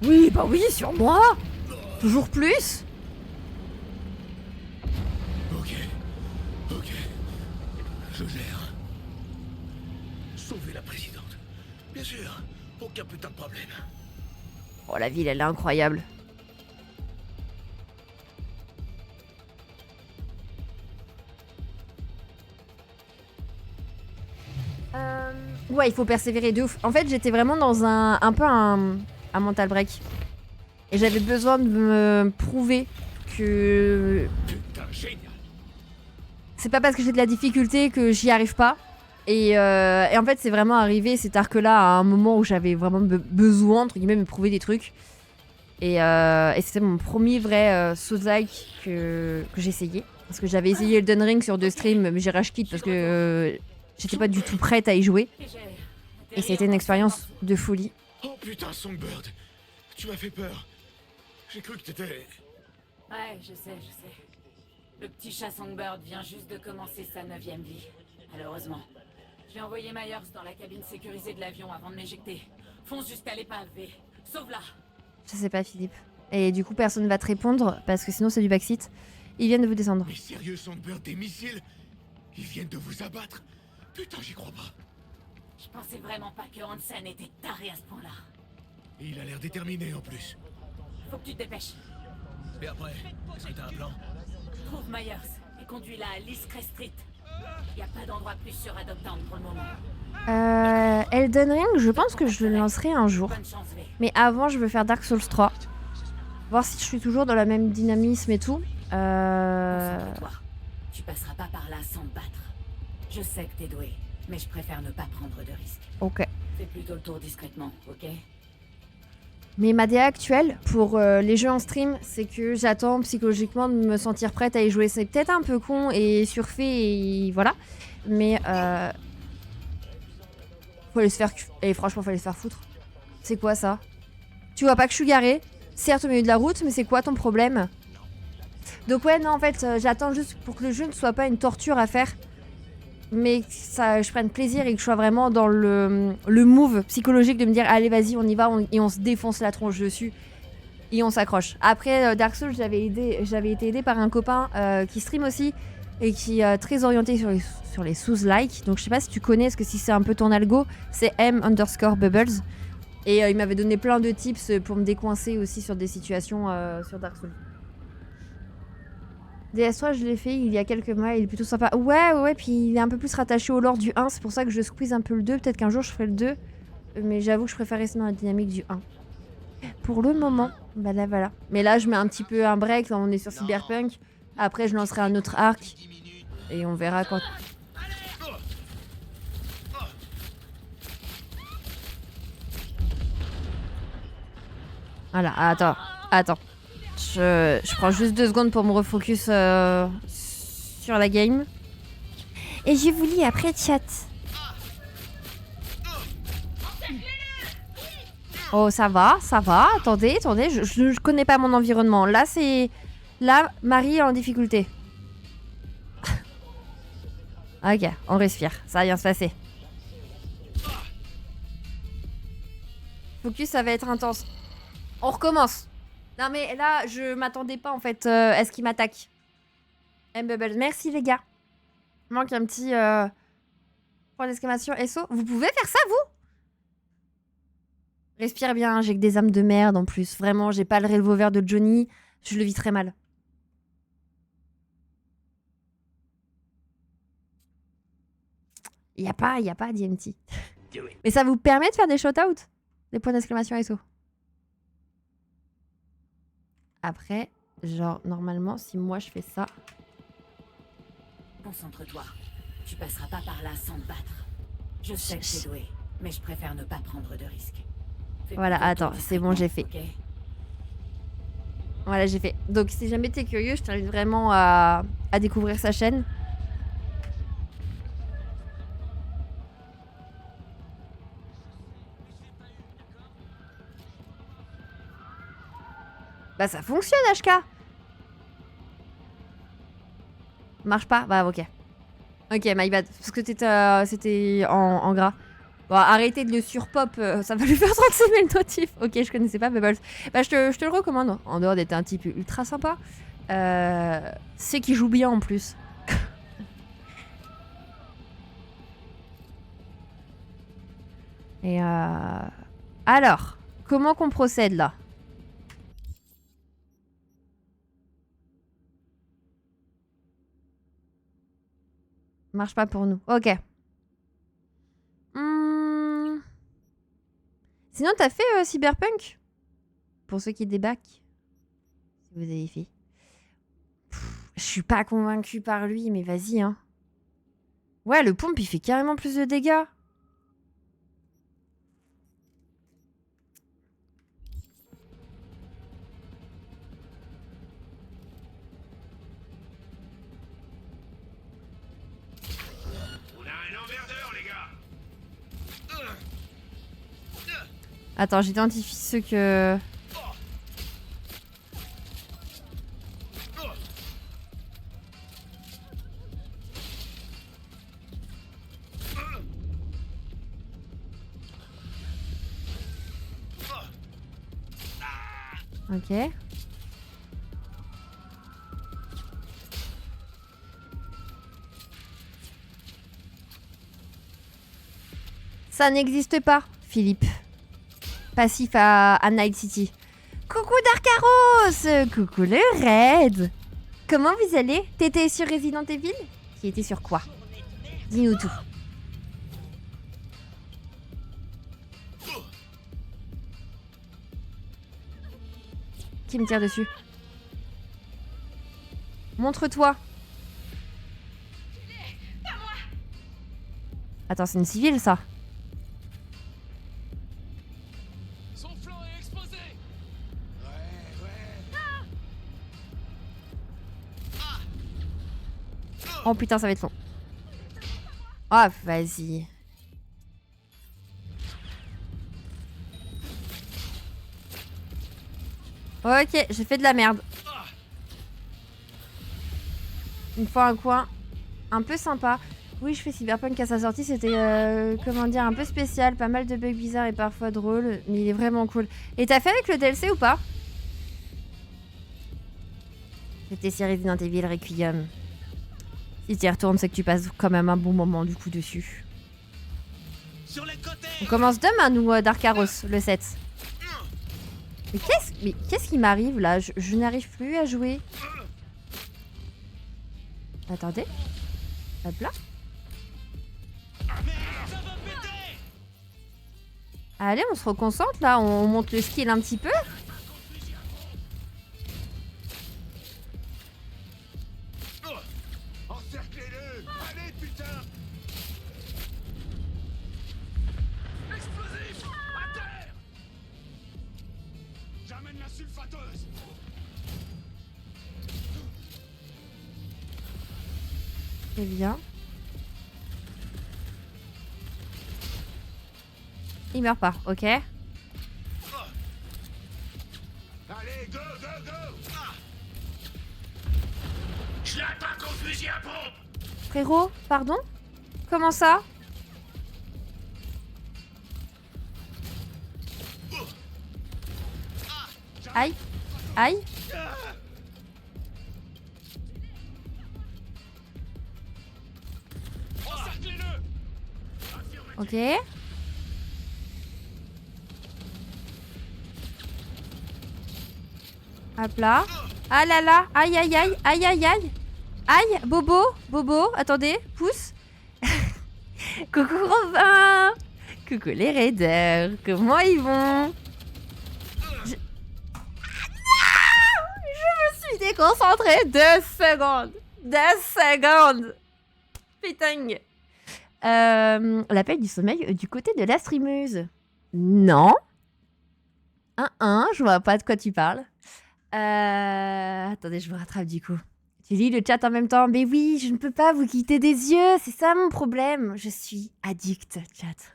Oui, bah oui, sur moi. Toujours plus. Ok. Je gère. Sauver la présidente. Bien sûr. Aucun putain de problème. Oh la ville, elle est incroyable. Ouais, il faut persévérer de ouf. En fait, j'étais vraiment dans un peu un mental break. Et j'avais besoin de me prouver que... Putain, génial! C'est pas parce que j'ai de la difficulté que j'y arrive pas. Et en fait, c'est vraiment arrivé cet arc-là à un moment où j'avais vraiment besoin, entre guillemets, de me prouver des trucs. Et c'était mon premier vrai Souls-like que j'ai essayé. Parce que j'avais essayé Elden Ring sur 2 streams, mais j'ai rage quit parce que j'étais pas du tout prête à y jouer. Et c'était une expérience de folie. Oh putain, Songbird. Tu m'as fait peur. J'ai cru que t'étais... Ouais, je sais. Le petit chat Songbird vient juste de commencer sa 9e vie. Malheureusement. J'ai envoyé Myers dans la cabine sécurisée de l'avion avant de m'éjecter. Fonce jusqu'à l'épave et sauve-la. Je sais pas, Philippe. Et du coup, personne va te répondre parce que sinon c'est du backseat. Ils viennent de vous descendre. Mais sérieux, Songbird, des missiles? Ils viennent de vous abattre? Putain, j'y crois pas. Je pensais vraiment pas que Hansen était taré à ce point-là. Et il a l'air déterminé en plus. Faut que tu te dépêches. Et après, est-ce que t'as un plan? Trouve Myers et conduis-la à Liscray Street. Y a pas d'endroit plus sûr à Dogtown pour le moment. Elden Ring, je pense que je le lancerai un jour. Bonne chance, V. Mais avant, je veux faire Dark Souls 3. Voir si je suis toujours dans le même dynamisme et tout. Concentre-toi. Tu passeras pas par là sans te battre. Je sais que t'es doué, mais je préfère ne pas prendre de risques. Ok. Fais plutôt le tour discrètement, ok? Mais ma DA actuelle pour les jeux en stream, c'est que j'attends psychologiquement de me sentir prête à y jouer. C'est peut-être un peu con et surfait et voilà. Mais faut aller se faire... Et franchement, faut aller se faire foutre. C'est quoi ça? Tu vois pas que je suis garée? Certes au milieu de la route, mais c'est quoi ton problème? Donc ouais, non, en fait, j'attends juste pour que le jeu ne soit pas une torture à faire. Mais que ça, je prenne plaisir et que je sois vraiment dans le move psychologique de me dire allez vas-y on y va et on se défonce la tronche dessus et on s'accroche. Après Dark Souls j'avais été aidée par un copain qui stream aussi et qui est très orienté sur les Souls-like. Donc je sais pas si tu connais, parce que si c'est un peu ton algo, c'est M_Bubbles. Et il m'avait donné plein de tips pour me décoincer aussi sur des situations sur Dark Souls. DS3, je l'ai fait il y a quelques mois, il est plutôt sympa. Ouais, puis il est un peu plus rattaché au lore du 1, c'est pour ça que je squeeze un peu le 2. Peut-être qu'un jour je ferai le 2, mais j'avoue que je préfère rester dans la dynamique du 1. Pour le moment, bah là voilà. Mais là, je mets un petit peu un break, là on est sur Cyberpunk. Après, je lancerai un autre arc, et on verra quand... Voilà, attends. Je prends juste 2 secondes pour me refocus sur la game. Et je vous lis après chat. Oh, ça va. Attendez, je connais pas mon environnement. Là, Marie est en difficulté. Ok, on respire. Ça va bien se passer. Focus, ça va être intense. On recommence. Non mais là, je m'attendais pas en fait à ce qu'il m'attaque. M-Bubble, merci les gars. Manque un petit point d'exclamation SO. Vous pouvez faire ça, vous? Respire bien, j'ai que des âmes de merde en plus. Vraiment, j'ai pas le revolver de Johnny. Je le vis très mal. Y a pas DMT. Mais ça vous permet de faire des shout-outs? Des points d'exclamation SO. Après, genre, normalement, si moi je fais ça... Concentre-toi. Tu passeras pas par là sans te battre. Je sais que t'es doué, mais je préfère ne pas prendre de risques. Voilà, attends, c'est bon, j'ai fait. Okay. Voilà, j'ai fait. Donc, si jamais t'es curieux, je t'invite vraiment à découvrir sa chaîne. Bah ça fonctionne HK. Marche pas? Bah ok. Ok, my bad. Parce que c'était en gras. Bon, arrêtez de le surpop, ça va lui faire 36 000 notifs. Ok, je connaissais pas Bubbles. Bah je te le recommande. En dehors d'être un type ultra sympa. C'est qu'il joue bien en plus. Et alors, comment qu'on procède là? Marche pas pour nous. Ok. Sinon, t'as fait Cyberpunk? Pour ceux qui débaquent. Si vous avez fait. Je suis pas convaincue par lui, mais vas-y, hein. Ouais, le pompe, il fait carrément plus de dégâts. Attends, j'identifie ceux que... Ok. Ça n'existe pas, Philippe. Passif à Night City. Coucou Darkaros. Coucou le Raid. Comment vous allez? T'étais sur Resident Evil? Qui était sur quoi? Dis-nous tout. Qui me tire dessus? Montre-toi. Attends, c'est une civile, ça. Son flanc est exposé. Oh putain, ça va être long. Oh, vas-y. Ok, j'ai fait de la merde. Une fois un coin un peu sympa. Oui, je fais Cyberpunk à sa sortie, c'était, comment dire, un peu spécial. Pas mal de bugs bizarres et parfois drôles, mais il est vraiment cool. Et t'as fait avec le DLC ou pas? C'était sur Resident Evil Requiem. Si t'y retournes, c'est que tu passes quand même un bon moment du coup dessus. Sur les côtés. On commence demain, nous, Darkaros, le 7. Mais qu'est-ce qui m'arrive là? Je n'arrive plus à jouer. Attendez. Hop là. Allez, on se reconcentre là, on monte le skill un petit peu. Encerclez-le. Allez, putain. Explosif. À terre. J'amène la sulfateuse. C'est bien. Il meurt pas, ok. Allez, go, go, go. Je l'attaque au fusil à pompe. Frérot, pardon? Comment ça? Aïe. Aïe. Encerclez-le. Ok. Hop là. Ah là là. Aïe aïe aïe. Aïe aïe aïe. Aïe. Bobo. Bobo. Attendez. Pousse. Coucou Robin. Coucou les raiders. Comment ils vont? Je me suis déconcentrée. 2 secondes. 2 secondes. Putain. L'appel du sommeil du côté de la streameuse. Non. Je vois pas de quoi tu parles. Attendez, je me rattrape du coup. Tu lis le chat en même temps. Mais oui, je ne peux pas vous quitter des yeux. C'est ça mon problème. Je suis addict, chat.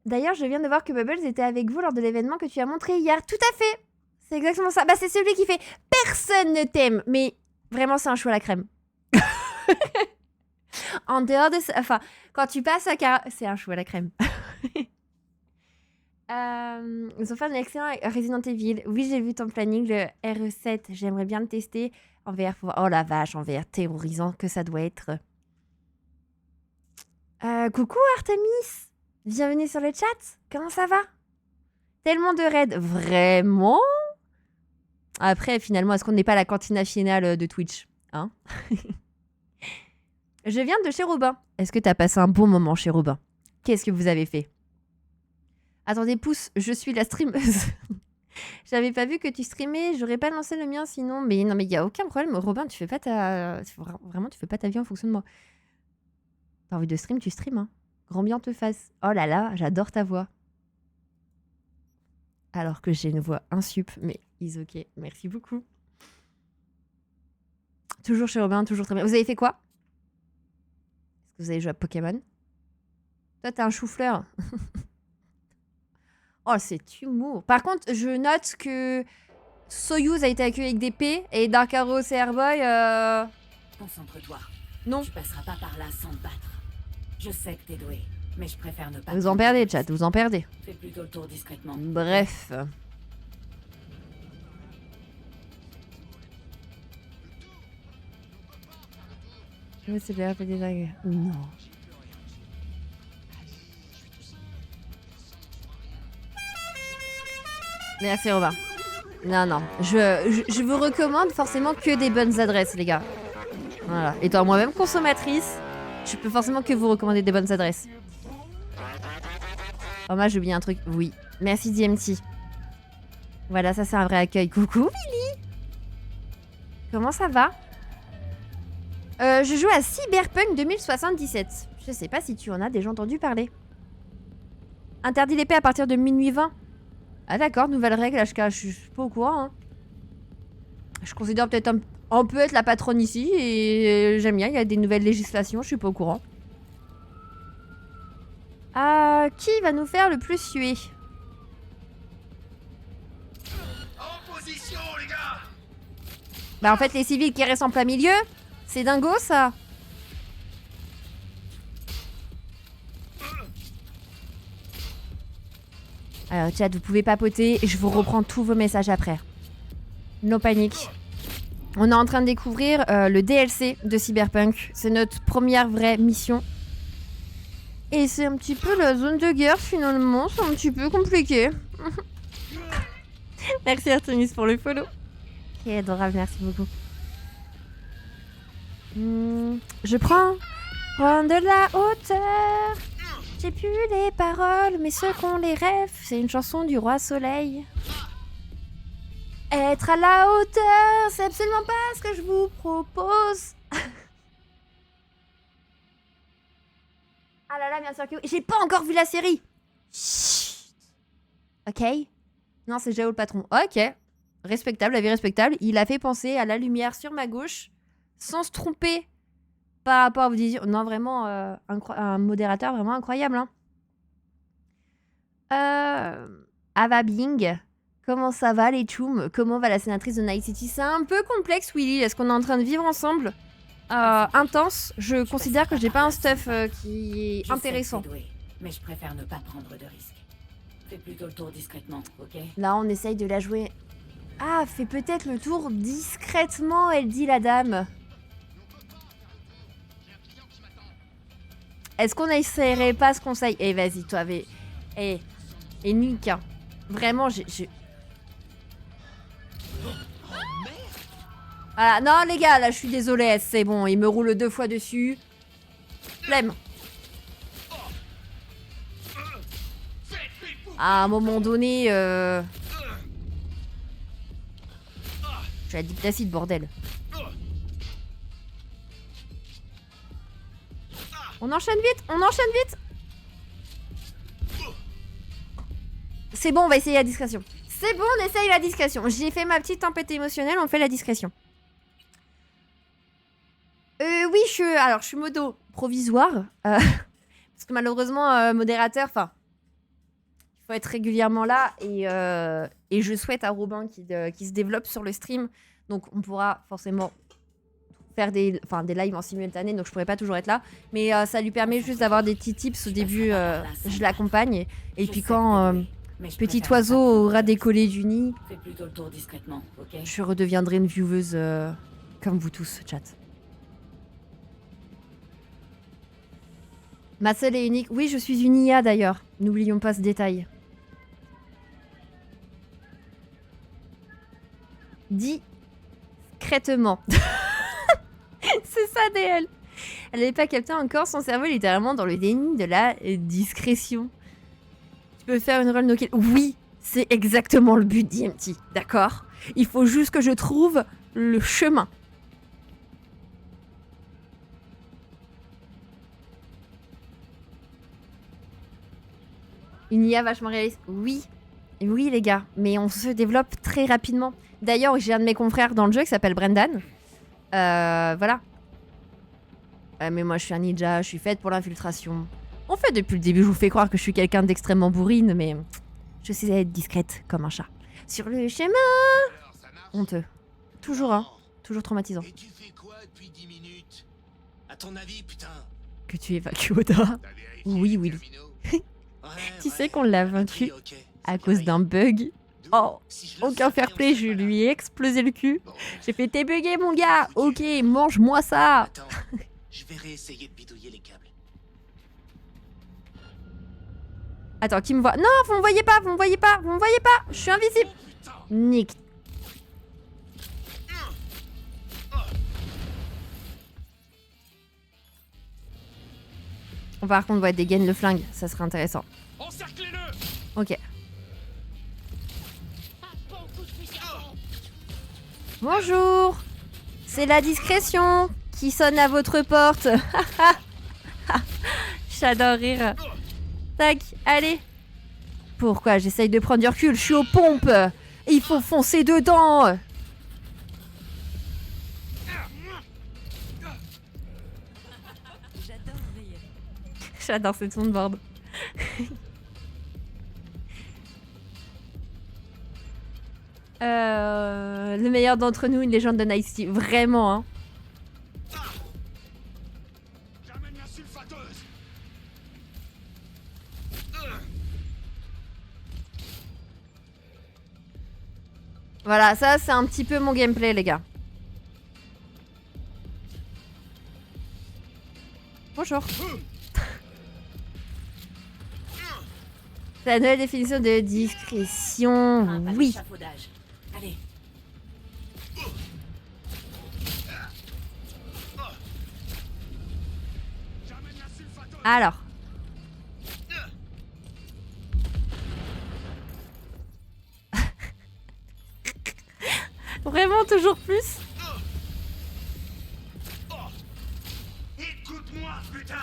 D'ailleurs, je viens de voir que Bubbles était avec vous lors de l'événement que tu as montré hier. Tout à fait. C'est exactement ça. Bah, c'est celui qui fait personne ne t'aime. Mais vraiment, c'est un chou à la crème. En dehors de ça, enfin, quand tu passes à c'est un chou à la crème. Ils ont fait un excellent Resident Evil. Oui, j'ai vu ton planning, le RE7. J'aimerais bien le tester en VR. Oh la vache, en VR, terrorisant que ça doit être. Coucou Artemis. Bienvenue sur le chat. Comment ça va? Tellement de raids. Vraiment? Après, finalement, est-ce qu'on n'est pas la cantina finale de Twitch, hein? Je viens de chez Robin. Est-ce que t'as passé un bon moment chez Robin? Qu'est-ce que vous avez fait? Attendez, pouce, je suis la streameuse. J'avais pas vu que tu streamais, j'aurais pas lancé le mien sinon. Mais non, mais il y a aucun problème. Robin, tu fais pas ta... Vraiment, tu fais pas ta vie en fonction de moi. T'as envie de stream, tu stream, hein. Grand bien te fasse. Oh là là, j'adore ta voix. Alors que j'ai une voix insup, mais is ok. Merci beaucoup. Toujours chez Robin, toujours très bien. Vous avez fait quoi? Est-ce que vous avez joué à Pokémon? Toi, t'es un chou-fleur. Oh, c'est humour. Par contre, je note que Soyuz a été accueilli avec des P et Dark Arrow et Airboy, Concentre-toi. non. Tu passeras pas par là sans te battre. Je sais que t'es doué, mais je préfère ne pas... Vous en perdez, chat, vous en perdez. Fais plutôt le tour discrètement. Bref. Oui, c'est bien, fait des dingues. Non. Merci Robin. Non, non. Je vous recommande forcément que des bonnes adresses, les gars. Voilà. Étant moi-même consommatrice, je peux forcément que vous recommander des bonnes adresses. Oh, moi, j'ai oublié un truc. Oui. Merci DMT. Voilà, ça, c'est un vrai accueil. Coucou, Billy. Comment ça va? Je joue à Cyberpunk 2077. Je sais pas si tu en as déjà entendu parler. Interdit l'épée à partir de minuit 20. Ah d'accord, nouvelle règle, HK, je suis pas au courant. Hein. Je considère peut-être un peu être la patronne ici et j'aime bien, il y a des nouvelles législations, je suis pas au courant. Qui va nous faire le plus suer? En position, les gars! Bah en fait les civils qui restent en plein milieu, c'est dingo ça. Alors chat, vous pouvez papoter, je vous reprends tous vos messages après. No panique. On est en train de découvrir le DLC de Cyberpunk. C'est notre première vraie mission. Et c'est un petit peu la zone de guerre finalement, c'est un petit peu compliqué. Merci Artemis pour le follow. Ok, adorable, merci beaucoup. Je prends de la hauteur. J'ai plus les paroles, mais ceux qu'on les rêve, c'est une chanson du Roi Soleil. Être à la hauteur, c'est absolument pas ce que je vous propose. Ah là là, bien sûr que oui. J'ai pas encore vu la série. Chut. Ok. Non, c'est Jao le patron. Ok. Respectable, avis respectable. Il a fait penser à la lumière sur ma gauche, sans se tromper par rapport à vos décisions. Non, vraiment, un modérateur vraiment incroyable. Hein. Ava Bing. Comment ça va les choums? Comment va la sénatrice de Night City? C'est un peu complexe, Willy. Est-ce qu'on est en train de vivre ensemble? Intense. Je considère que j'ai pas un stuff qui est intéressant. Doué, mais je préfère ne pas prendre de risques. Fais plutôt le tour discrètement, ok? Là, on essaye de la jouer. Ah, fais peut-être le tour discrètement, elle dit la dame. Est-ce qu'on essaierait pas ce conseil? Eh, vas-y, toi, mais... Eh, et Nick, hein. Vraiment, Voilà, non les gars, là je suis désolée, c'est bon, il me roule 2 fois dessus. Flemme. À un moment donné, j'ai addict d'acide, bordel. On enchaîne vite, on enchaîne vite. C'est bon, on va essayer la discrétion. C'est bon, on essaye la discrétion. J'ai fait ma petite tempête émotionnelle, on fait la discrétion. Oui, je suis modo provisoire. Parce que malheureusement, modérateur, enfin, il faut être régulièrement là. Et je souhaite à Robin qui se développe sur le stream. Donc, on pourra forcément faire des lives en simultané. Donc, je pourrais pas toujours être là. Mais ça lui permet juste d'avoir des petits tips au début. Je l'accompagne. Et puis quand petit oiseau aura décollé du nid, Fais plutôt le tour discrètement, ok? je redeviendrai une vieweuse comme vous tous, chat. Ma seule et unique... Oui, je suis une IA d'ailleurs. N'oublions pas ce détail. Discrètement. C'est ça, DL. Elle n'avait pas capté encore, son cerveau est littéralement dans le déni de la discrétion. Tu peux faire une rôle no kill. Oui, c'est exactement le but d'IMT, d'accord? Il faut juste que je trouve le chemin. Une IA vachement réaliste. Oui. Oui, les gars. Mais on se développe très rapidement. D'ailleurs, j'ai un de mes confrères dans le jeu qui s'appelle Brendan. Voilà. Mais moi, je suis un ninja. Je suis faite pour l'infiltration. En fait, depuis le début, je vous fais croire que je suis quelqu'un d'extrêmement bourrine, mais Je sais être discrète comme un chat. Sur le chemin. Alors, ça marche? Honteux. Toujours, hein. Toujours traumatisant. Et tu fais quoi depuis 10 minutes? À ton avis, putain? Que tu évacues Oda. T'as vérifié Oui, les oui. terminaux? Ouais, Tu sais ouais. qu'on l'a vaincu Ok, c'est à cause carré. d'un bug. D'où, Oh, si je le aucun savais, fair on play, serait je pas là. lui ai explosé le cul. Bon, J'ai fait t'es bugué mon gars. Ok, mange-moi ça. attends, je vais réessayer de bidouiller les câbles. Attends, qui me voit? Non, vous me voyez pas, vous me voyez pas, vous me voyez pas. Je suis invisible. Nick. Par contre, ouais, dégaine le flingue, ça serait intéressant. Encerclez-le! Ok. Ah, bon coup de fusil à pompe. Bonjour. C'est la discrétion qui sonne à votre porte. J'adore rire. Tac, allez. Pourquoi j'essaye de prendre du recul? Je suis aux pompes. Il faut foncer dedans. J'adore rire. J'adore cette soundboard. Le meilleur d'entre nous, une légende de Night City. Vraiment, hein. J'amène la sulfateuse! Voilà, ça c'est un petit peu mon gameplay, les gars. Bonjour. C'est la nouvelle définition de discrétion. Grimpe à Oui. l'échafaudage. Allez. J'amène la sulfateuse! Alors. Vraiment toujours plus. Écoute-moi, putain!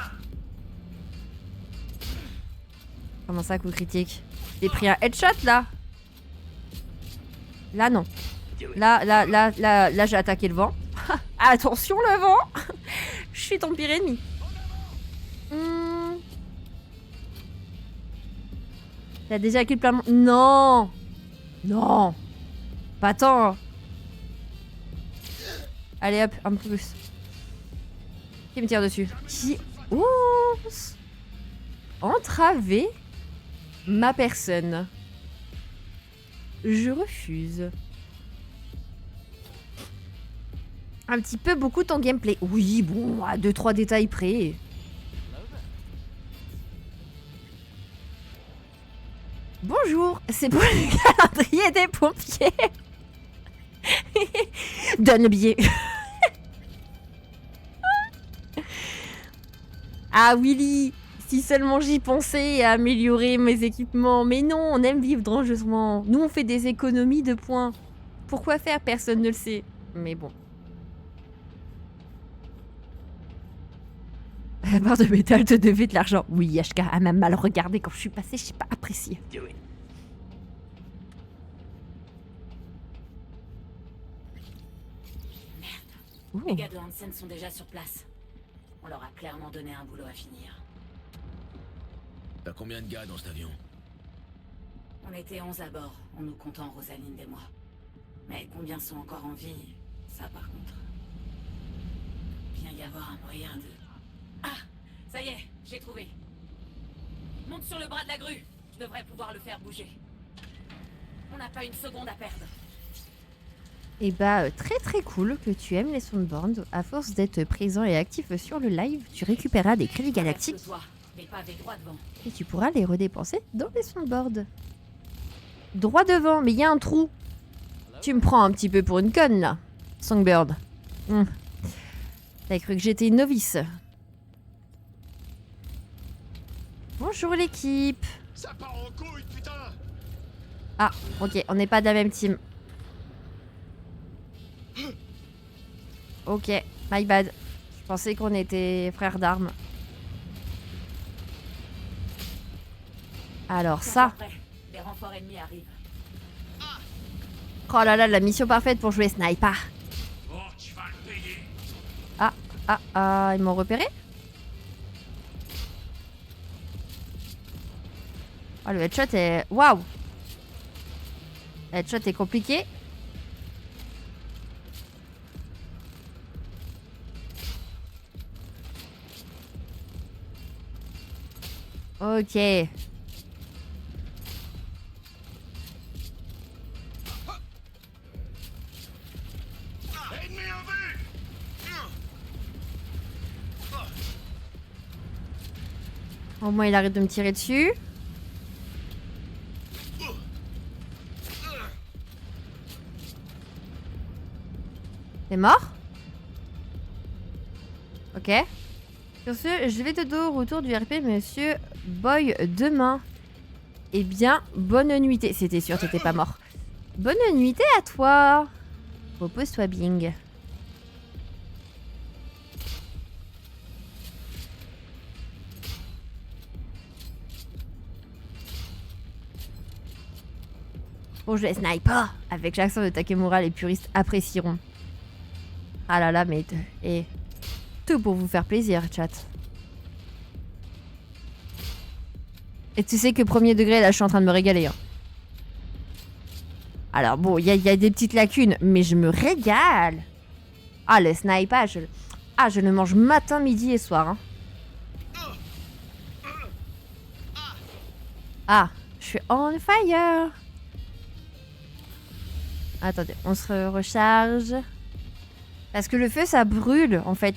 Comment ça, coup critique? J'ai pris un headshot là. Là non. Là j'ai attaqué le vent. Attention le vent. Je suis ton pire ennemi. T'as déjà acquis le plein de... Non. Non. Pas tant. Allez hop, un peu plus. Qui me tire dessus? Qui ose entraver ma personne? Je refuse. Un petit peu beaucoup ton gameplay. Oui, bon, à 2-3 détails près. Bonjour, c'est pour le calendrier des pompiers. Donne le billet. Ah Willy, si seulement j'y pensais à améliorer mes équipements. Mais non, on aime vivre dangereusement. Nous on fait des économies de points. Pourquoi faire? Personne ne le sait. Mais bon. La barre de métal te devait de l'argent. Oui, HK a même mal regardé quand je suis passée, je sais pas apprécié. Ouh. Les gars de Hansen sont déjà sur place. On leur a clairement donné un boulot à finir. T'as combien de gars dans cet avion? On était 11 à bord, en nous comptant Rosaline et moi. Mais combien sont encore en vie? Ça par contre. Bien y avoir un moyen de... Ah! Ça y est, j'ai trouvé. Monte sur le bras de la grue. Je devrais pouvoir le faire bouger. On n'a pas une seconde à perdre. Et bah très très cool que tu aimes les soundboards. À force d'être présent et actif sur le live, tu récupéreras des crédits galactiques Traverse le toit, les pavés droit devant. et tu pourras les redépenser dans les soundboards. Droit devant, mais il y a un trou. Tu me prends un petit peu pour une conne là, Songbird. T'as cru que j'étais une novice? Bonjour l'équipe. Ça part en couille, putain! Ah, ok, on n'est pas de la même team. Ok, my bad. Je pensais qu'on était frères d'armes. Alors ça. Prêt. Les renforts ennemis arrivent. Oh là là, la mission parfaite pour jouer sniper. Oh, tu vas le payer! Ils m'ont repéré? Oh, le headshot est... Waouh! Headshot est compliqué. Ok. Ennemi en vue! Au moins, il arrête de me tirer dessus. T'es mort? Ok. Sur ce, je vais de dos au retour du RP, monsieur Boy, demain. Eh bien, bonne nuitée. C'était sûr, t'étais pas mort. Bonne nuitée à toi. Repose-toi, Bing. Bon, je les sniper. Avec l'accent de Takemura, les puristes apprécieront. Ah là là, mais... Et... Tout pour vous faire plaisir, chat. Et tu sais que premier degré, là, je suis en train de me régaler. Hein. Alors bon, il y a des petites lacunes, mais je me régale. Ah, le snipage. Ah, je le mange matin, midi et soir. Hein. Ah, je suis on fire. Attendez, on se recharge. Parce que le feu, ça brûle, en fait.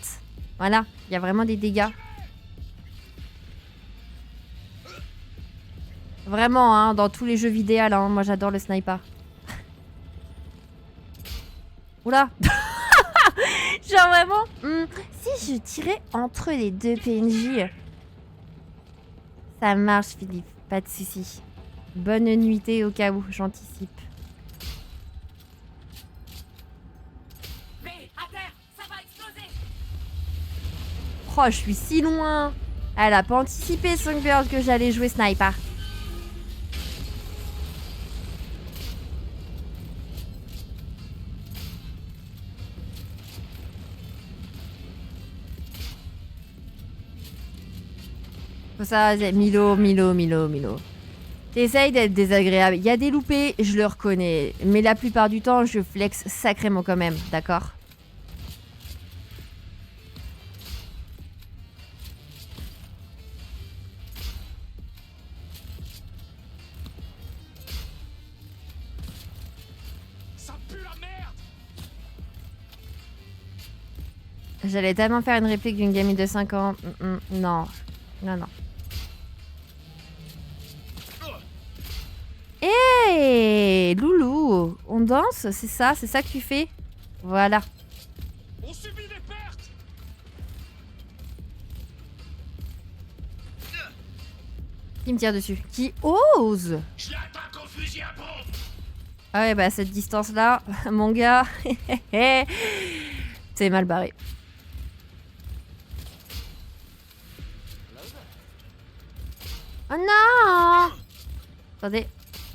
Voilà, il y a vraiment des dégâts. Vraiment, hein, dans tous les jeux vidéo, hein, moi j'adore le sniper. Oula. Genre vraiment, si je tirais entre les deux PNJ. Ça marche, Philippe, pas de soucis. Bonne nuitée au cas où, j'anticipe. Oh, je suis si loin. Elle a pas anticipé, Songbird, que j'allais jouer sniper. Ça, c'est Milo. T'essayes d'être désagréable. Il y a des loupés, je le reconnais. Mais la plupart du temps, je flex sacrément quand même, d'accord ? J'allais tellement faire une réplique d'une gamine de 5 ans. Non. Non. Hé, Loulou, on danse, c'est ça que tu fais. Voilà. On subit des pertes. Qui me tire dessus? Qui ose? Je l'attaque au fusil à pompe. Ah ouais, bah à cette distance-là, mon gars, c'est mal barré. Oh non! Attendez.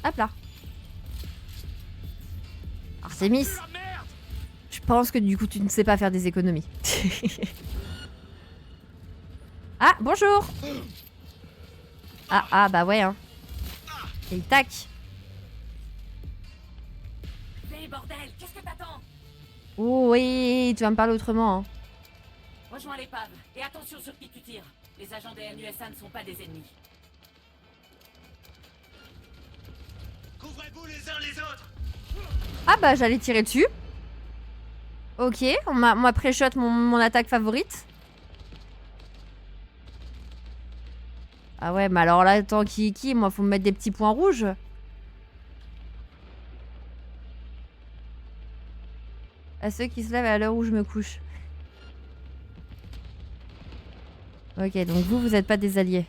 Hop là. Artemis. Je pense que du coup tu ne sais pas faire des économies. Ah, bonjour! Ah, bah ouais, hein. Et tac. Hé, bordel, qu'est-ce que t'attends? Oh oui, tu vas me parler autrement, hein. Rejoins l'épave, et attention sur qui tu tires. Les agents des NUSA ne sont pas des ennemis. Couvrez-vous les uns les autres. Ah bah j'allais tirer dessus. Ok, on m'a pré-shot mon attaque favorite. Ah ouais, mais alors là, attends, qui moi, faut me mettre des petits points rouges. À ceux qui se lèvent à l'heure où je me couche. Ok, donc vous êtes pas des alliés.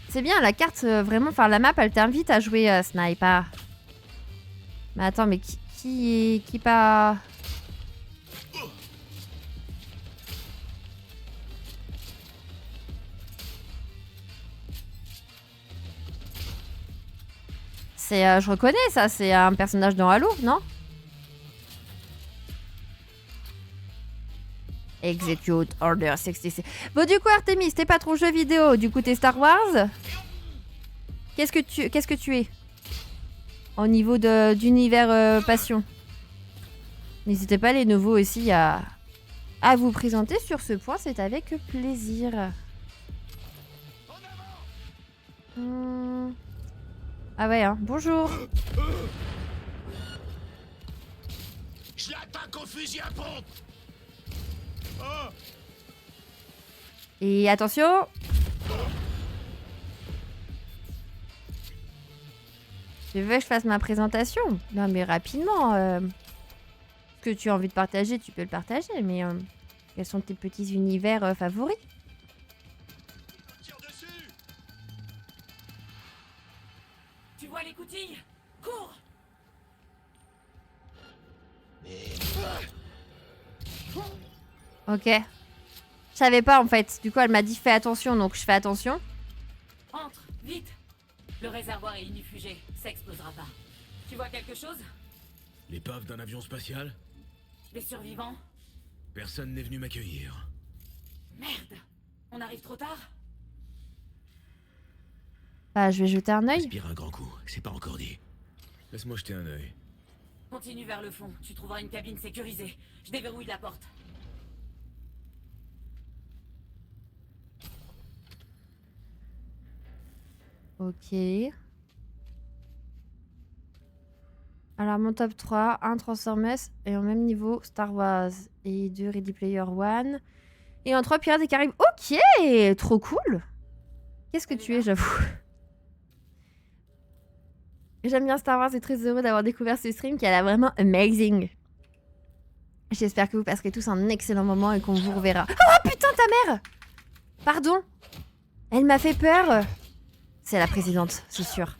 C'est bien, la carte, vraiment, enfin la map, elle t'invite à jouer sniper. Mais attends, mais qui pas... C'est, je reconnais ça, c'est un personnage dans Halo, non? Execute Order 66. Bon, du coup, Artemis, t'es pas trop jeu vidéo. Du coup, t'es Star Wars. Qu'est-ce que tu es au niveau d'univers passion? N'hésitez pas, les nouveaux aussi, à vous présenter sur ce point. C'est avec plaisir. Ah ouais, hein. Bonjour. Je l'attaque au fusil à pompe. Et attention. Tu veux que je fasse ma présentation? Non, mais rapidement. Ce que tu as envie de partager, tu peux le partager. Mais quels sont tes petits univers favoris? Tu vois l'écoutille? Cours! Ok. Je savais pas en fait. Du coup, elle m'a dit fais attention, donc je fais attention. Entre, vite! Le réservoir est inifugé, ça explosera pas. Tu vois quelque chose? L'épave d'un avion spatial? Les survivants? Personne n'est venu m'accueillir. Merde! On arrive trop tard? Bah, je vais jeter un œil. Respire un grand coup, c'est pas encore dit. Laisse-moi jeter un œil. Continue vers le fond, tu trouveras une cabine sécurisée. Je déverrouille la porte. Ok. Alors, mon top 3, 1 Transformers et au même niveau Star Wars et 2 Ready Player One. Et en 3 Pirates des Caraïbes. Ok, trop cool. Qu'est-ce que tu es, j'avoue. J'aime bien Star Wars et très heureux d'avoir découvert ce stream qui a l'air vraiment amazing. J'espère que vous passerez tous un excellent moment et qu'on vous reverra. Oh putain, ta mère! Pardon. Elle m'a fait peur. C'est la présidente, c'est sûr.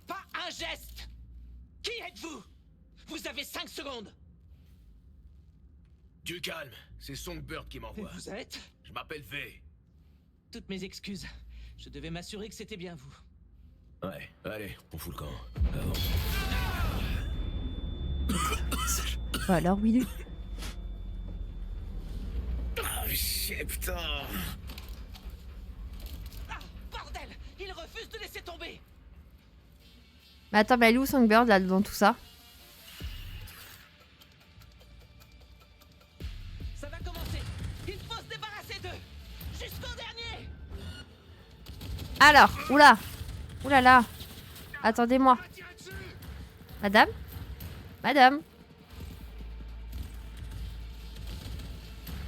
Pas un geste. Qui êtes-vous? Vous avez 5 secondes. Du calme, c'est Songbird qui m'envoie. Vous êtes? Je m'appelle V. Toutes mes excuses. Je devais m'assurer que c'était bien vous. Ouais, allez, on fout le camp. Avant. Bah alors, Willy. Oh shit, putain. Ah, bordel! Il refuse de laisser tomber. Mais attends, mais elle est où Songbird là dans tout ça? Ça va commencer. Il faut se débarrasser d'eux. Jusqu'au dernier. Alors, oula. Oula là. Attendez-moi. Madame? Madame?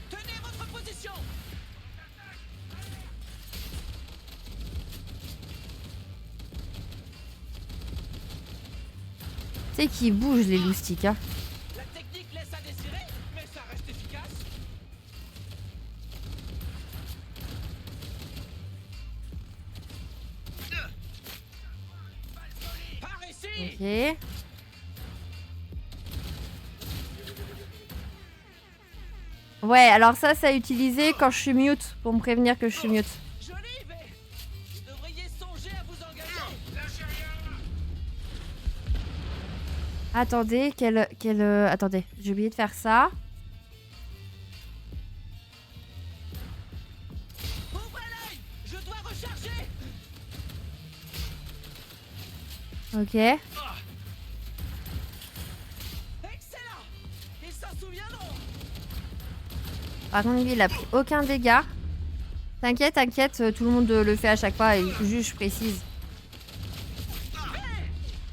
Tenez votre position. C'est qui bouge les loustiques, hein? La technique laisse à désirer, mais ça reste efficace. Par ici. Ok. Ouais, alors ça à utiliser quand je suis mute, pour me prévenir que je suis mute. Joli, V. Vous devriez songer à vous engager. Attendez, attendez, j'ai oublié de faire ça. Ouvrez l'œil. Je dois recharger. Ok. Excellent. Ils s'en souviendront. Par contre, lui, il a pris aucun dégât. T'inquiète, t'inquiète, tout le monde le fait à chaque fois et juste je précise.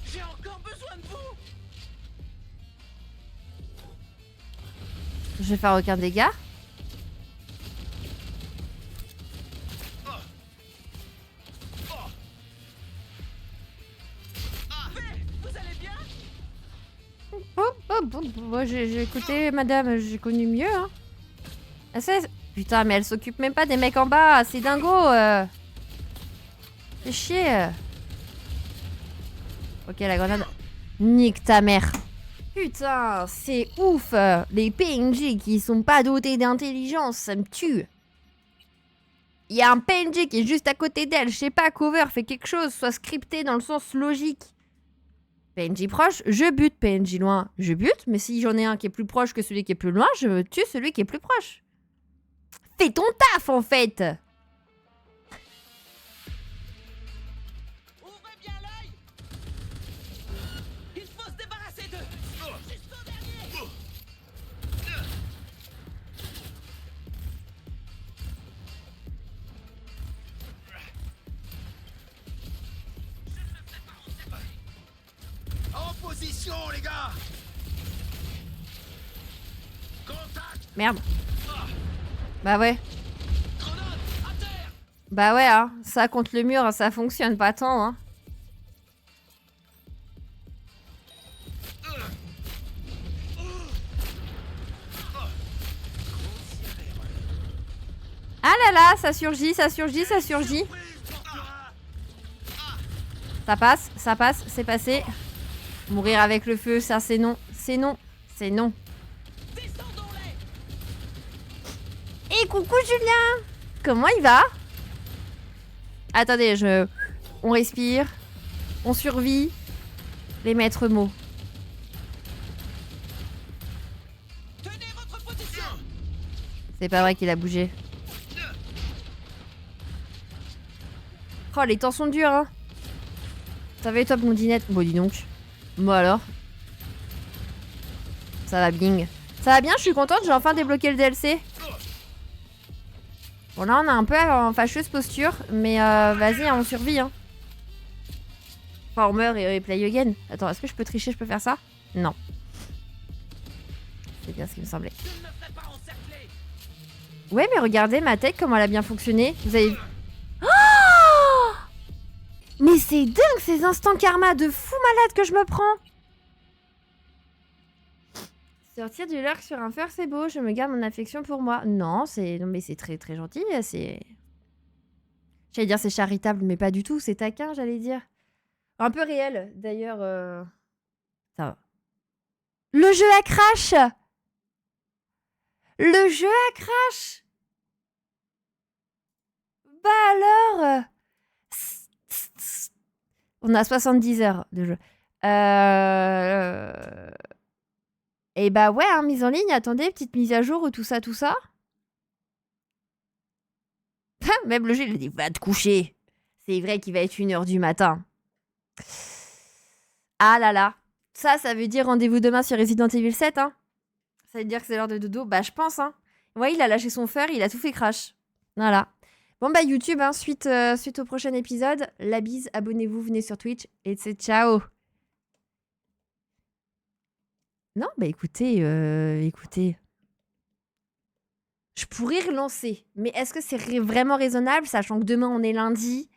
J'ai encore besoin de vous. Je vais faire aucun dégât. Vous allez bien? Moi j'ai écouté madame, j'ai connu mieux. Hein. Putain, mais elle s'occupe même pas des mecs en bas, c'est dingo. Fais chier. Ok, la grenade. Nique ta mère. Putain, c'est ouf. Les PNJ qui sont pas dotés d'intelligence, ça me tue. Il y a un PNJ qui est juste à côté d'elle, je sais pas, cover, fait quelque chose, soit scripté dans le sens logique. PNJ proche, je bute. PNJ loin, je bute. Mais si j'en ai un qui est plus proche que celui qui est plus loin, je tue celui qui est plus proche. fais ton taf en fait. Ouvrez bien l'œil. Il faut se débarrasser d'eux. Jusqu'au dernier. En position, les gars. Contact. Merde. Bah ouais. Grenade à terre. Bah ouais, hein. Ça contre le mur, ça fonctionne pas tant, hein. Ah là là, ça surgit, ça surgit, ça surgit. Ça passe, c'est passé. Mourir avec le feu, ça c'est non, c'est non, c'est non. Descendons-les. Et coucou Julien. Comment il va? Attendez, on respire. On survit. Les maîtres mots. Tenez votre position. C'est pas vrai qu'il a bougé. Oh, les temps sont durs, hein. Ça va et toi, blondinette? Bon, dis donc. Moi alors. Ça va bien. Ça va bien, je suis contente, j'ai enfin débloqué le DLC. Bon, là, on a un peu en fâcheuse posture, mais vas-y, hein, on survit, hein. Enfin, on meurt et play again. Attends, est-ce que je peux tricher? Je peux faire ça? Non. C'est bien ce qui me semblait. Je ne me ferai pas encercler. Ouais, mais regardez ma tech, comment elle a bien fonctionné. Vous avez... Oh, mais c'est dingue ces instants karma de fou malade que je me prends. Sortir du lurk sur un fer, c'est beau. Je me garde mon affection pour moi. Non, mais c'est très très gentil. J'allais dire c'est charitable, mais pas du tout. C'est taquin, j'allais dire. Un peu réel, d'ailleurs. Ça va. Le jeu à crash. Le jeu à crash. Bah alors. On a 70 heures de jeu. Et bah ouais, hein, mise en ligne, attendez, petite mise à jour ou tout ça, tout ça. Même le jeu, il dit, va te coucher. C'est vrai qu'il va être 1h du matin. Ah là là. Ça veut dire rendez-vous demain sur Resident Evil 7, hein. Ça veut dire que c'est l'heure de dodo. Bah je pense, hein. Ouais, il a lâché son fer, il a tout fait crash. Voilà. Bon bah YouTube, hein, suite au prochain épisode. La bise, abonnez-vous, venez sur Twitch et c'est ciao. Non, bah écoutez. Je pourrais relancer, mais est-ce que c'est vraiment raisonnable, sachant que demain on est lundi?